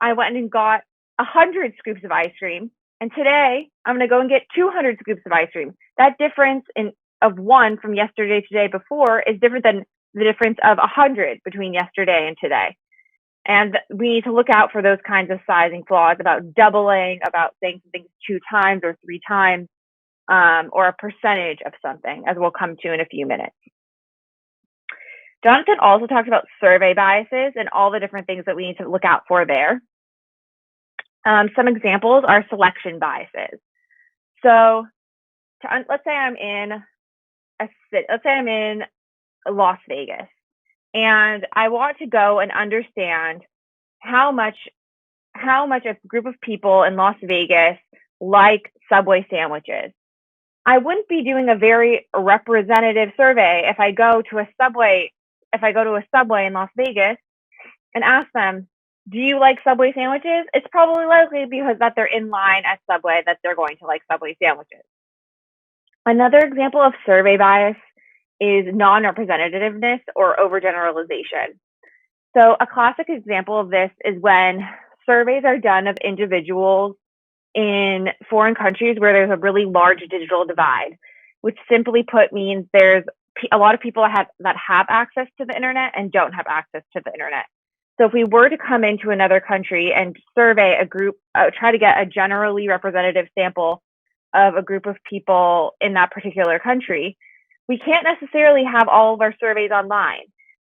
I went and got 100 scoops of ice cream, and today I'm going to go and get 200 scoops of ice cream. That difference of 1 from yesterday to day before is different than the difference of 100 between yesterday and today. And we need to look out for those kinds of sizing flaws about doubling, about saying something 2 times or 3 times, or a percentage of something, as we'll come to in a few minutes. Jonathan also talked about survey biases and all the different things that we need to look out for there. Some examples are selection biases. So let's say I'm in Las Vegas, and I want to go and understand how much a group of people in Las Vegas like Subway sandwiches. I wouldn't be doing a very representative survey if I go to a Subway in Las Vegas and ask them, do you like Subway sandwiches? It's probably likely because that they're in line at Subway that they're going to like Subway sandwiches. Another example of survey bias is non-representativeness or over-generalization. So a classic example of this is when surveys are done of individuals in foreign countries where there's a really large digital divide, which simply put means there's a lot of people that have access to the internet and don't have access to the internet. So if we were to come into another country and survey a group, try to get a generally representative sample of a group of people in that particular country, we can't necessarily have all of our surveys online.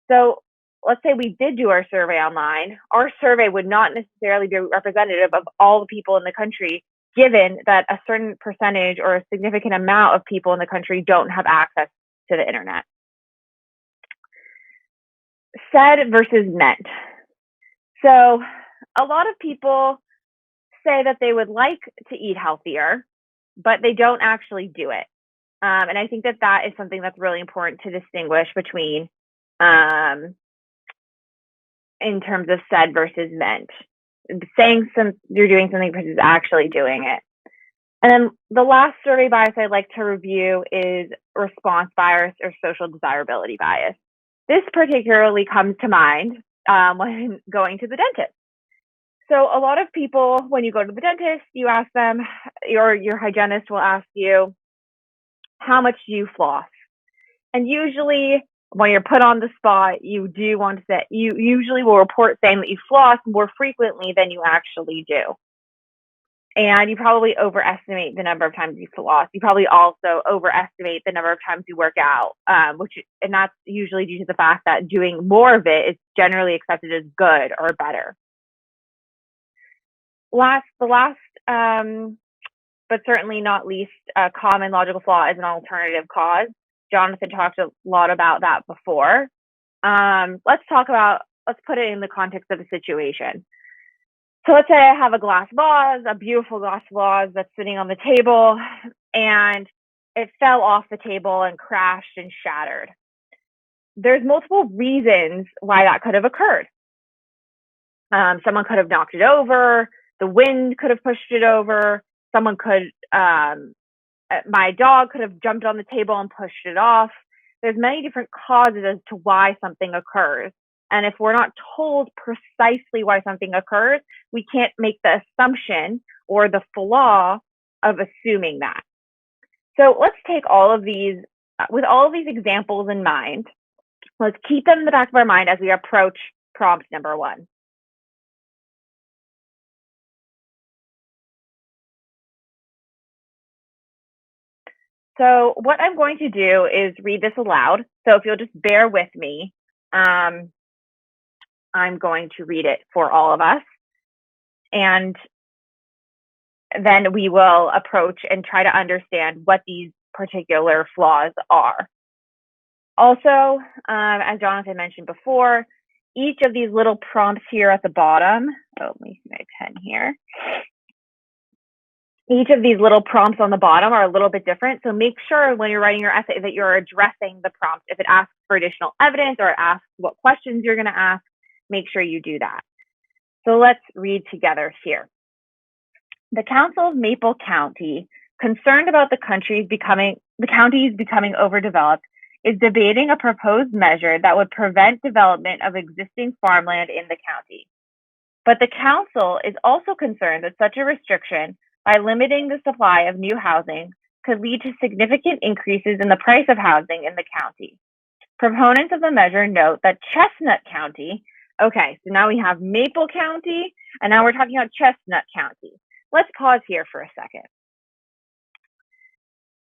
So let's say we did do our survey online, our survey would not necessarily be representative of all the people in the country, given that a certain percentage or a significant amount of people in the country don't have access to the internet. Said versus meant. So a lot of people say that they would like to eat healthier, but they don't actually do it. And I think that is something that's really important to distinguish between in terms of said versus meant. Saying you're doing something versus actually doing it. And then the last survey bias I'd like to review is response bias or social desirability bias. This particularly comes to mind when going to the dentist. So a lot of people, when you go to the dentist, you ask them, your hygienist will ask you, how much do you floss? And usually when you're put on the spot, you do want to say, you usually will report saying that you floss more frequently than you actually do. And you probably overestimate the number of times you floss. You probably also overestimate the number of times you work out, and that's usually due to the fact that doing more of it is generally accepted as good or better. The last, but certainly not least, common logical flaw is an alternative cause. Jonathan talked a lot about that before. Let's put it in the context of a situation. So let's say I have a glass vase, a beautiful glass vase that's sitting on the table, and it fell off the table and crashed and shattered. There's multiple reasons why that could have occurred. Someone could have knocked it over. The wind could have pushed it over. My dog could have jumped on the table and pushed it off. There's many different causes as to why something occurs. And if we're not told precisely why something occurs, we can't make the assumption or the flaw of assuming that. So let's take all of these, with all of these examples in mind, let's keep them in the back of our mind as we approach prompt number 1. So what I'm going to do is read this aloud. So if you'll just bear with me, I'm going to read it for all of us. And then we will approach and try to understand what these particular flaws are. Also, as Jonathan mentioned before, each of these little prompts here at the bottom, let me see my pen here. Each of these little prompts on the bottom are a little bit different. So make sure when you're writing your essay that you're addressing the prompt. If it asks for additional evidence or asks what questions you're going to ask, make sure you do that. So let's read together here. The Council of Maple County, concerned about the counties becoming overdeveloped, is debating a proposed measure that would prevent development of existing farmland in the county. But the council is also concerned that such a restriction, by limiting the supply of new housing, could lead to significant increases in the price of housing in the county. Proponents of the measure note that Chestnut County, okay, so now we have Maple County, and now we're talking about Chestnut County. Let's pause here for a second.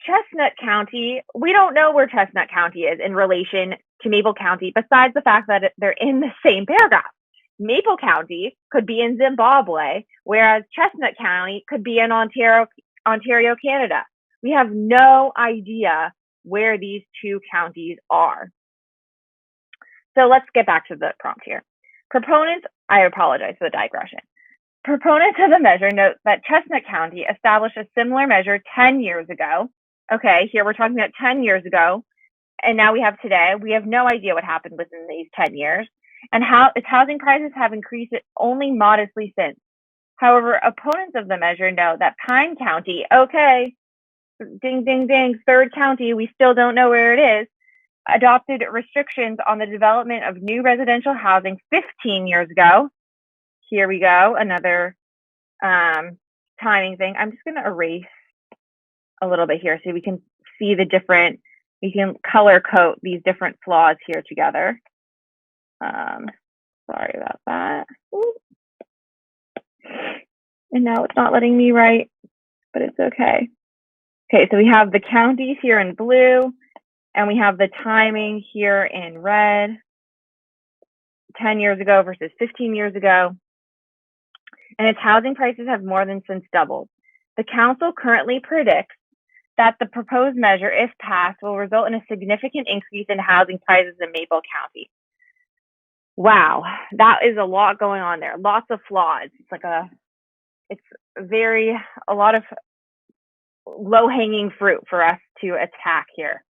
Chestnut County, we don't know where Chestnut County is in relation to Maple County, besides the fact that they're in the same paragraph. Maple County could be in Zimbabwe, whereas Chestnut County could be in Ontario, Canada. We have no idea where these two counties are. So let's get back to the prompt here. Proponents, I apologize for the digression. Proponents of the measure note that Chestnut County established a similar measure 10 years ago. Okay, here we're talking about 10 years ago, and now we have today. We have no idea what happened within these 10 years, and how its housing prices have increased only modestly since. However, opponents of the measure note that Pine County, okay, ding, ding, ding, third county, we still don't know where it is, adopted restrictions on the development of new residential housing 15 years ago. Here we go, another timing thing. I'm just going to erase a little bit here so we can see the different, we can color code these different flaws here together. Sorry about that. And now it's not letting me write, but it's okay. Okay, so we have the counties here in blue, and we have the timing here in red, 10 years ago versus 15 years ago. And its housing prices have more than since doubled. The council currently predicts that the proposed measure, if passed, will result in a significant increase in housing prices in Maple County. Wow, that is a lot going on there. Lots of flaws. It's a lot of low-hanging fruit for us to attack here.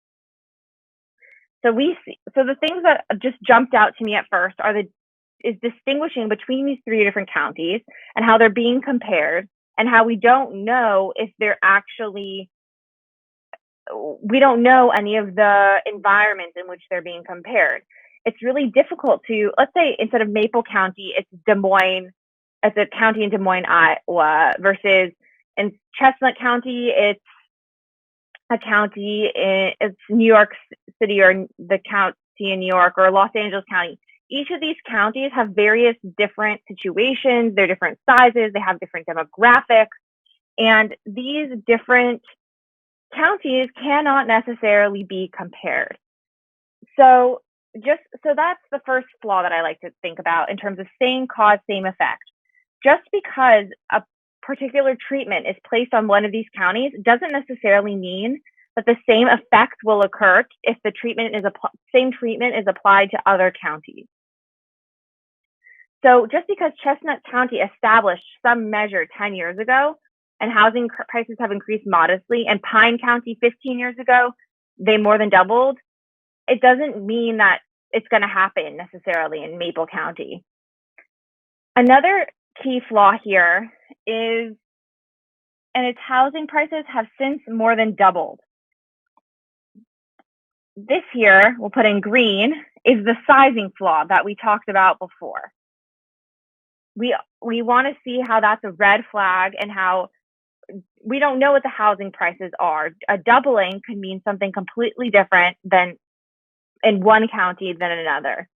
So the things that just jumped out to me at first is distinguishing between these three different counties and how they're being compared, and how we don't know if they're actually, we don't know any of the environments in which they're being compared. It's really difficult to, let's say instead of Maple County, it's Des Moines, it's a county in Des Moines, Iowa, versus in Chestnut County, it's a county it's New York City or the county in New York or Los Angeles County. Each of these counties have various different situations, they're different sizes, they have different demographics, and these different counties cannot necessarily be compared. So that's the first flaw that I like to think about in terms of same cause, same effect. Just because a particular treatment is placed on one of these counties doesn't necessarily mean that the same effect will occur if the same treatment is applied to other counties. So just because Chestnut County established some measure 10 years ago and housing prices have increased modestly, and Pine County 15 years ago, they more than doubled, it doesn't mean that it's going to happen necessarily in Maple County. Another key flaw here is, and its housing prices have since more than doubled. This here, we'll put in green, is the sizing flaw that we talked about before. We want to see how that's a red flag and how we don't know what the housing prices are. A doubling could mean something completely different than in one county than another.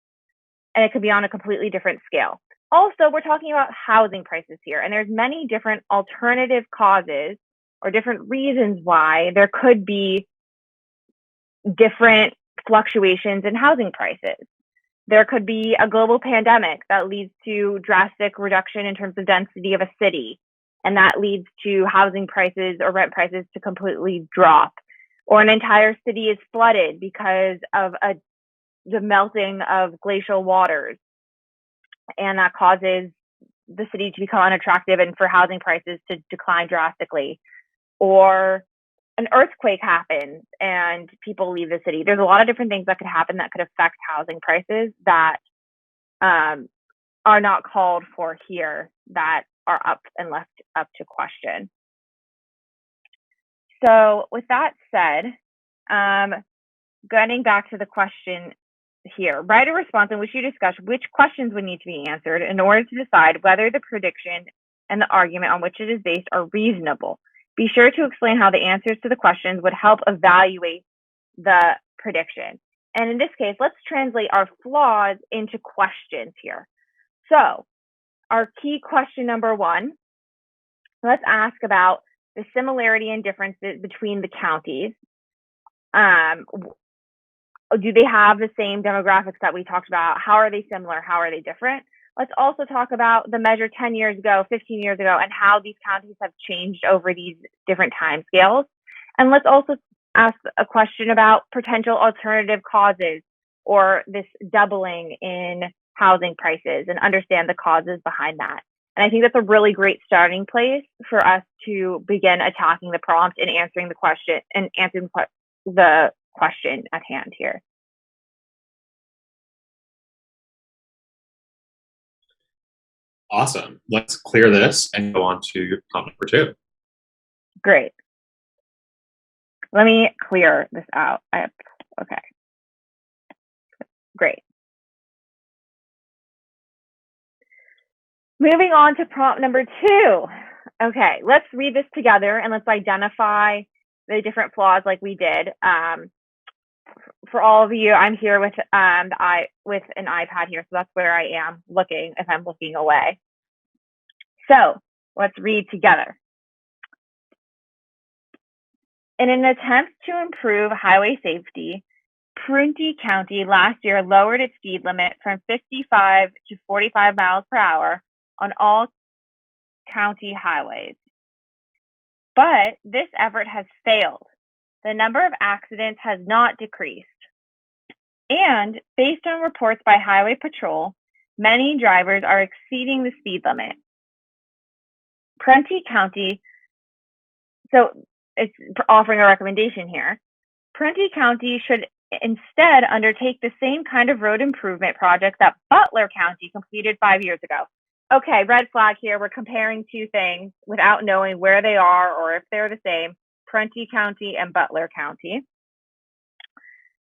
And it could be on a completely different scale. Also, we're talking about housing prices here, and there's many different alternative causes or different reasons why there could be different fluctuations in housing prices. There could be a global pandemic that leads to drastic reduction in terms of density of a city, and that leads to housing prices or rent prices to completely drop. Or an entire city is flooded because of the melting of glacial waters, and that causes the city to become unattractive and for housing prices to decline drastically. Or an earthquake happens and people leave the city. There's a lot of different things that could happen that could affect housing prices that are not called for here, that are up and left up to question. So with that said, getting back to the question here, write a response in which you discuss which questions would need to be answered in order to decide whether the prediction and the argument on which it is based are reasonable. Be sure to explain how the answers to the questions would help evaluate the prediction. And in this case, let's translate our flaws into questions here. So our key question number one, let's ask about the similarity and differences between the counties. Do they have the same demographics that we talked about? How are they similar? How are they different? Let's also talk about the measure 10 years ago, 15 years ago, and how these counties have changed over these different time scales. And let's also ask a question about potential alternative causes or this doubling in housing prices and understand the causes behind that. And I think that's a really great starting place for us to begin attacking the prompt and answering the question at hand here. Awesome. Let's clear this and go on to prompt number two. Great. Let me clear this out. Okay. Great. Moving on to prompt number two. Okay, let's read this together and let's identify the different flaws like we did. For all of you, I'm here with an iPad here, so that's where I am looking if I'm looking away. So let's read together. In an attempt to improve highway safety, Prunty County last year lowered its speed limit from 55 to 45 miles per hour on all county highways. But this effort has failed. The number of accidents has not decreased. And based on reports by Highway Patrol, many drivers are exceeding the speed limit. Prunty County, so it's offering a recommendation here. Prunty County should instead undertake the same kind of road improvement project that Butler County completed 5 years ago. Okay, red flag here. We're comparing two things without knowing where they are or if they're the same. Prunty County and Butler County.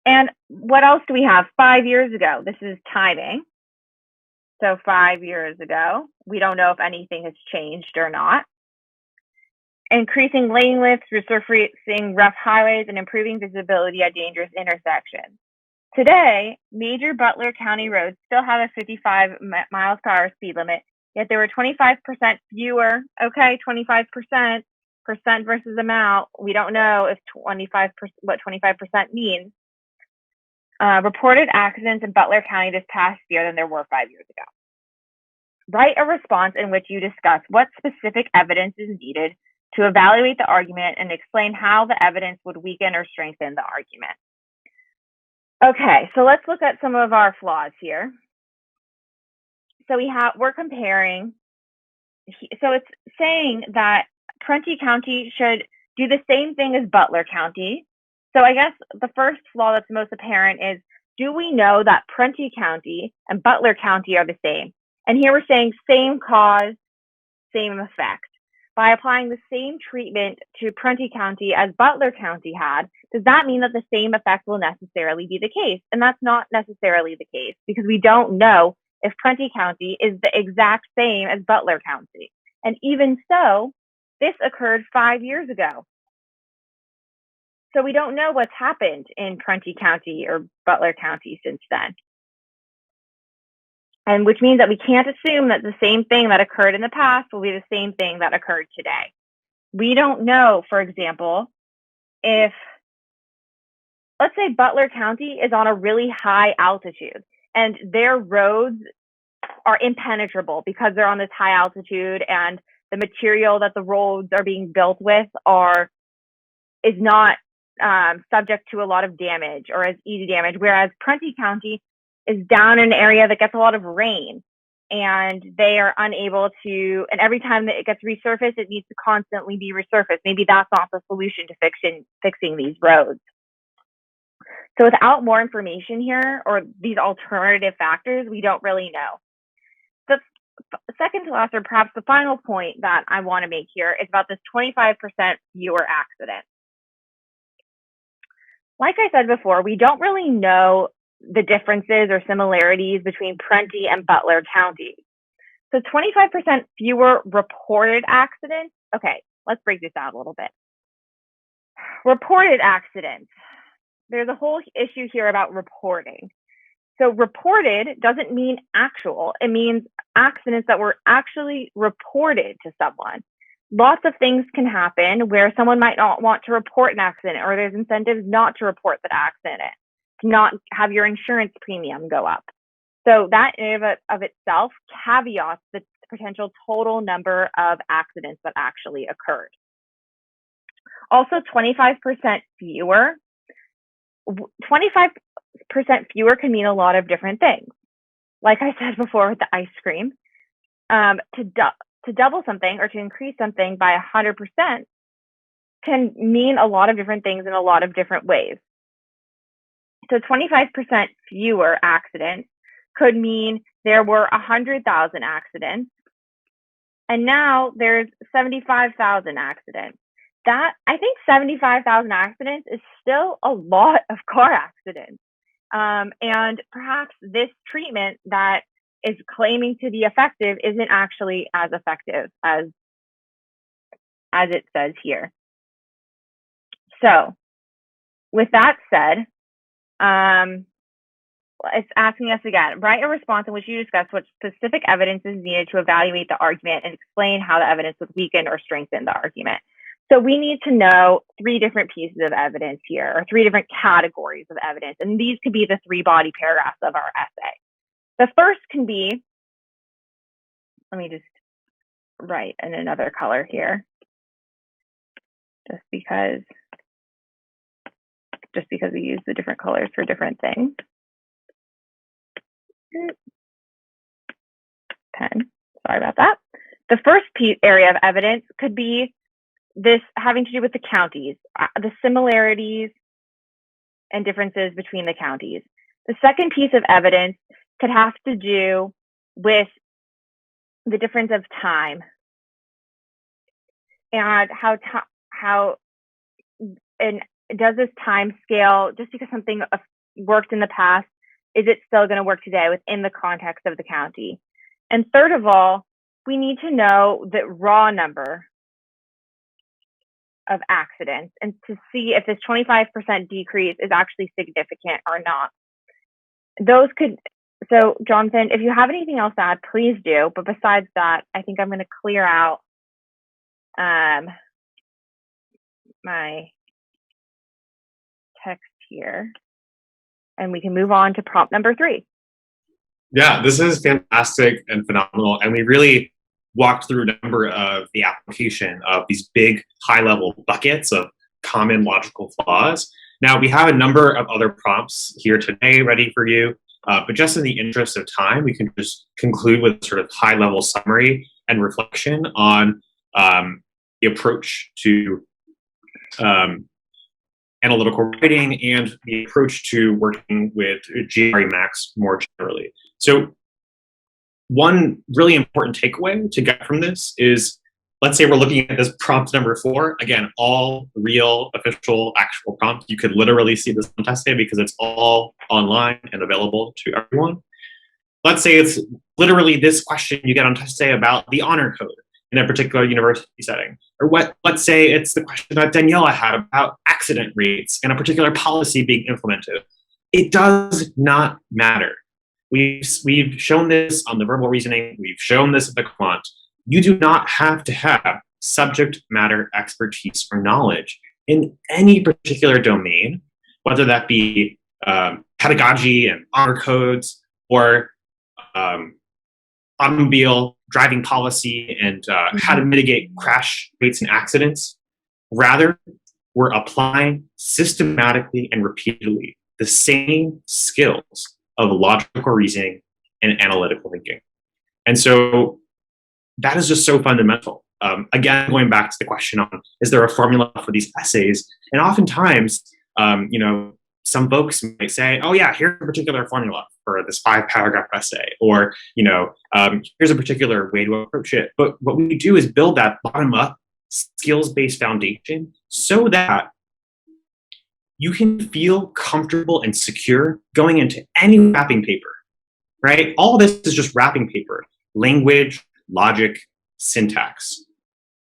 And what else do we have? 5 years ago. This is timing. So 5 years ago. We don't know if anything has changed or not. Increasing lane widths, resurfacing rough highways, and improving visibility at dangerous intersections. Today, major Butler County roads still have a 55 miles per hour speed limit, yet there were 25% fewer, 25%, percent versus amount, we don't know if 25%, what 25% means, reported accidents in Butler County this past year than there were 5 years ago. Write a response in which you discuss what specific evidence is needed to evaluate the argument and explain how the evidence would weaken or strengthen the argument. Okay, so let's look at some of our flaws here. So we're comparing, so it's saying that Prentice County should do the same thing as Butler County. So I guess the first flaw that's most apparent is, do we know that Prentice County and Butler County are the same? And here we're saying same cause, same effect. By applying the same treatment to Prentice County as Butler County had, does that mean that the same effect will necessarily be the case? And that's not necessarily the case, because we don't know if Prentice County is the exact same as Butler County. And even so, this occurred 5 years ago. So we don't know what's happened in Prentice County or Butler County since then. And which means that we can't assume that the same thing that occurred in the past will be the same thing that occurred today. We don't know, for example, if, let's say Butler County is on a really high altitude and their roads are impenetrable because they're on this high altitude and the material that the roads are being built with is not subject to a lot of damage or as easy damage, whereas Prentice County is down in an area that gets a lot of rain and they are unable to, and every time that it gets resurfaced, it needs to constantly be resurfaced. Maybe that's not the solution to fixing these roads. So without more information here or these alternative factors, we don't really know. The second to last, or perhaps the final point that I want to make here is about this 25% fewer accidents. Like I said before, we don't really know the differences or similarities between Prentice and Butler counties. So 25% fewer reported accidents. Okay, let's break this out a little bit. Reported accidents. There's a whole issue here about reporting. So reported doesn't mean actual. It means accidents that were actually reported to someone. Lots of things can happen where someone might not want to report an accident, or there's incentives not to report that accident, to not have your insurance premium go up. So that in and of itself caveats the potential total number of accidents that actually occurred. Also, 25% fewer. 25% fewer can mean a lot of different things. Like I said before with the ice cream, to double something or to increase something by 100% can mean a lot of different things in a lot of different ways. So 25% fewer accidents could mean there were 100,000 accidents, and now there's 75,000 accidents. That, I think 75,000 accidents is still a lot of car accidents. And perhaps this treatment that is claiming to be effective isn't actually as effective as it says here. So with that said, it's asking us again, write a response in which you discuss what specific evidence is needed to evaluate the argument and explain how the evidence would weaken or strengthen the argument. So we need to know 3 different pieces of evidence here, or 3 different categories of evidence. And these could be the 3 body paragraphs of our essay. The first can be, let me just write in another color here, just because we use the different colors for different things. Pen, sorry about that. The first area of evidence could be this having to do with the counties, the similarities and differences between the counties. The second piece of evidence could have to do with the difference of time and how and does this time scale, just because something worked in the past, is it still going to work today within the context of the county? And third of all, we need to know the raw number of accidents and to see if this 25% decrease is actually significant or not. Those could, so Jonathan, if you have anything else to add, please do. But besides that, I think I'm going to clear out my text here and we can move on to prompt number 3. Yeah, this is fantastic and phenomenal. And we really walked through a number of the application of these big high-level buckets of common logical flaws. Now, we have a number of other prompts here today ready for you, but just in the interest of time, we can just conclude with sort of high-level summary and reflection on the approach to analytical writing and the approach to working with GREMax more generally. So one really important takeaway to get from this is, let's say we're looking at this prompt number 4. Again, all real, official, actual prompts. You could literally see this on test day because it's all online and available to everyone. Let's say it's literally this question you get on test day about the honor code in a particular university setting. Or let's say it's the question that Daniella had about accident rates and a particular policy being implemented. It does not matter. We've shown this on the verbal reasoning. We've shown this at the quant. You do not have to have subject matter expertise or knowledge in any particular domain, whether that be pedagogy and honor codes or automobile driving policy and how to mitigate crash rates and accidents. Rather, we're applying systematically and repeatedly the same skills of logical reasoning and analytical thinking. And so that is just so fundamental. Again, going back to the question on, is there a formula for these essays? And oftentimes, some folks might say, oh yeah, here's a particular formula for this 5-paragraph essay, or, here's a particular way to approach it. But what we do is build that bottom-up skills-based foundation so that you can feel comfortable and secure going into any wrapping paper, right? All this is just wrapping paper, language, logic, syntax.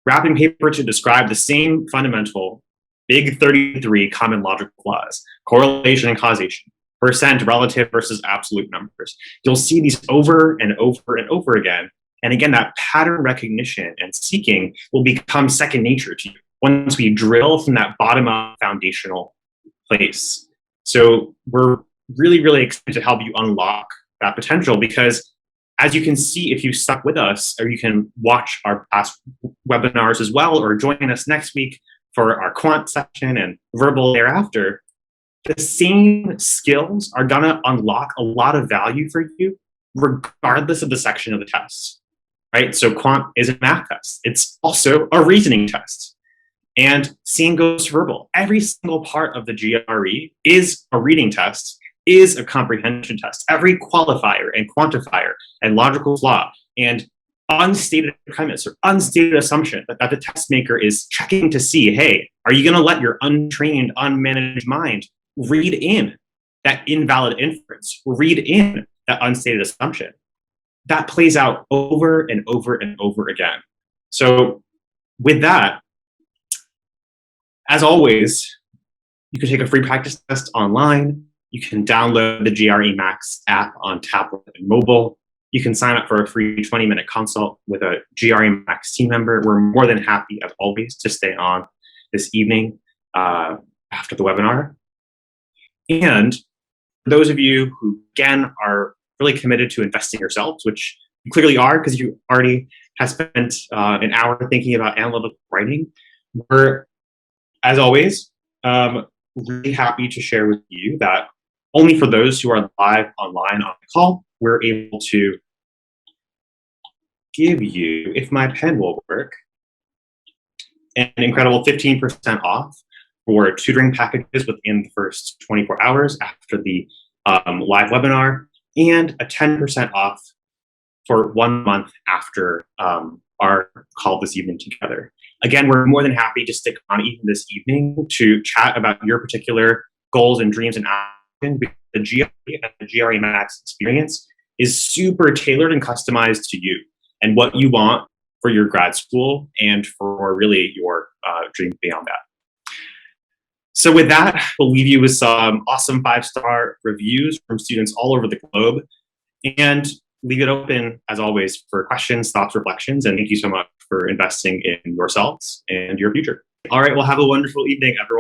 Wrapping paper to describe the same fundamental big 33 common logical flaws, correlation and causation, percent, relative versus absolute numbers. You'll see these over and over and over again. And again, that pattern recognition and seeking will become second nature to you once we drill from that bottom-up foundational place. So we're really, really excited to help you unlock that potential, because as you can see, if you stuck with us, or you can watch our past webinars as well, or join us next week for our quant session and verbal thereafter, the same skills are gonna unlock a lot of value for you, regardless of the section of the test, right? So quant is a math test. It's also a reasoning test. And same goes to verbal. Every single part of the GRE is a reading test, is a comprehension test. Every qualifier and quantifier and logical flaw and unstated premise or unstated assumption that the test maker is checking to see, hey, are you gonna let your untrained, unmanaged mind read in that invalid inference, read in that unstated assumption? That plays out over and over and over again. So with that, as always, you can take a free practice test online. You can download the GREMax app on tablet and mobile. You can sign up for a free 20-minute consult with a GREMax team member. We're more than happy, as always, to stay on this evening after the webinar. And for those of you who, again, are really committed to investing in yourselves, which you clearly are because you already have spent an hour thinking about analytical writing, we're, as always, really happy to share with you that only for those who are live online on the call, we're able to give you, if my pen will work, an incredible 15% off for tutoring packages within the first 24 hours after the live webinar, and a 10% off for 1 month after our call this evening together. Again, we're more than happy to stick on even this evening to chat about your particular goals and dreams and actions, the GRE and the GREMax experience is super tailored and customized to you and what you want for your grad school and for really your dream beyond that. So with that, we'll leave you with some awesome 5-star reviews from students all over the globe, and leave it open, as always, for questions, thoughts, reflections, and thank you so much for investing in yourselves and your future. All right, well, have a wonderful evening, everyone.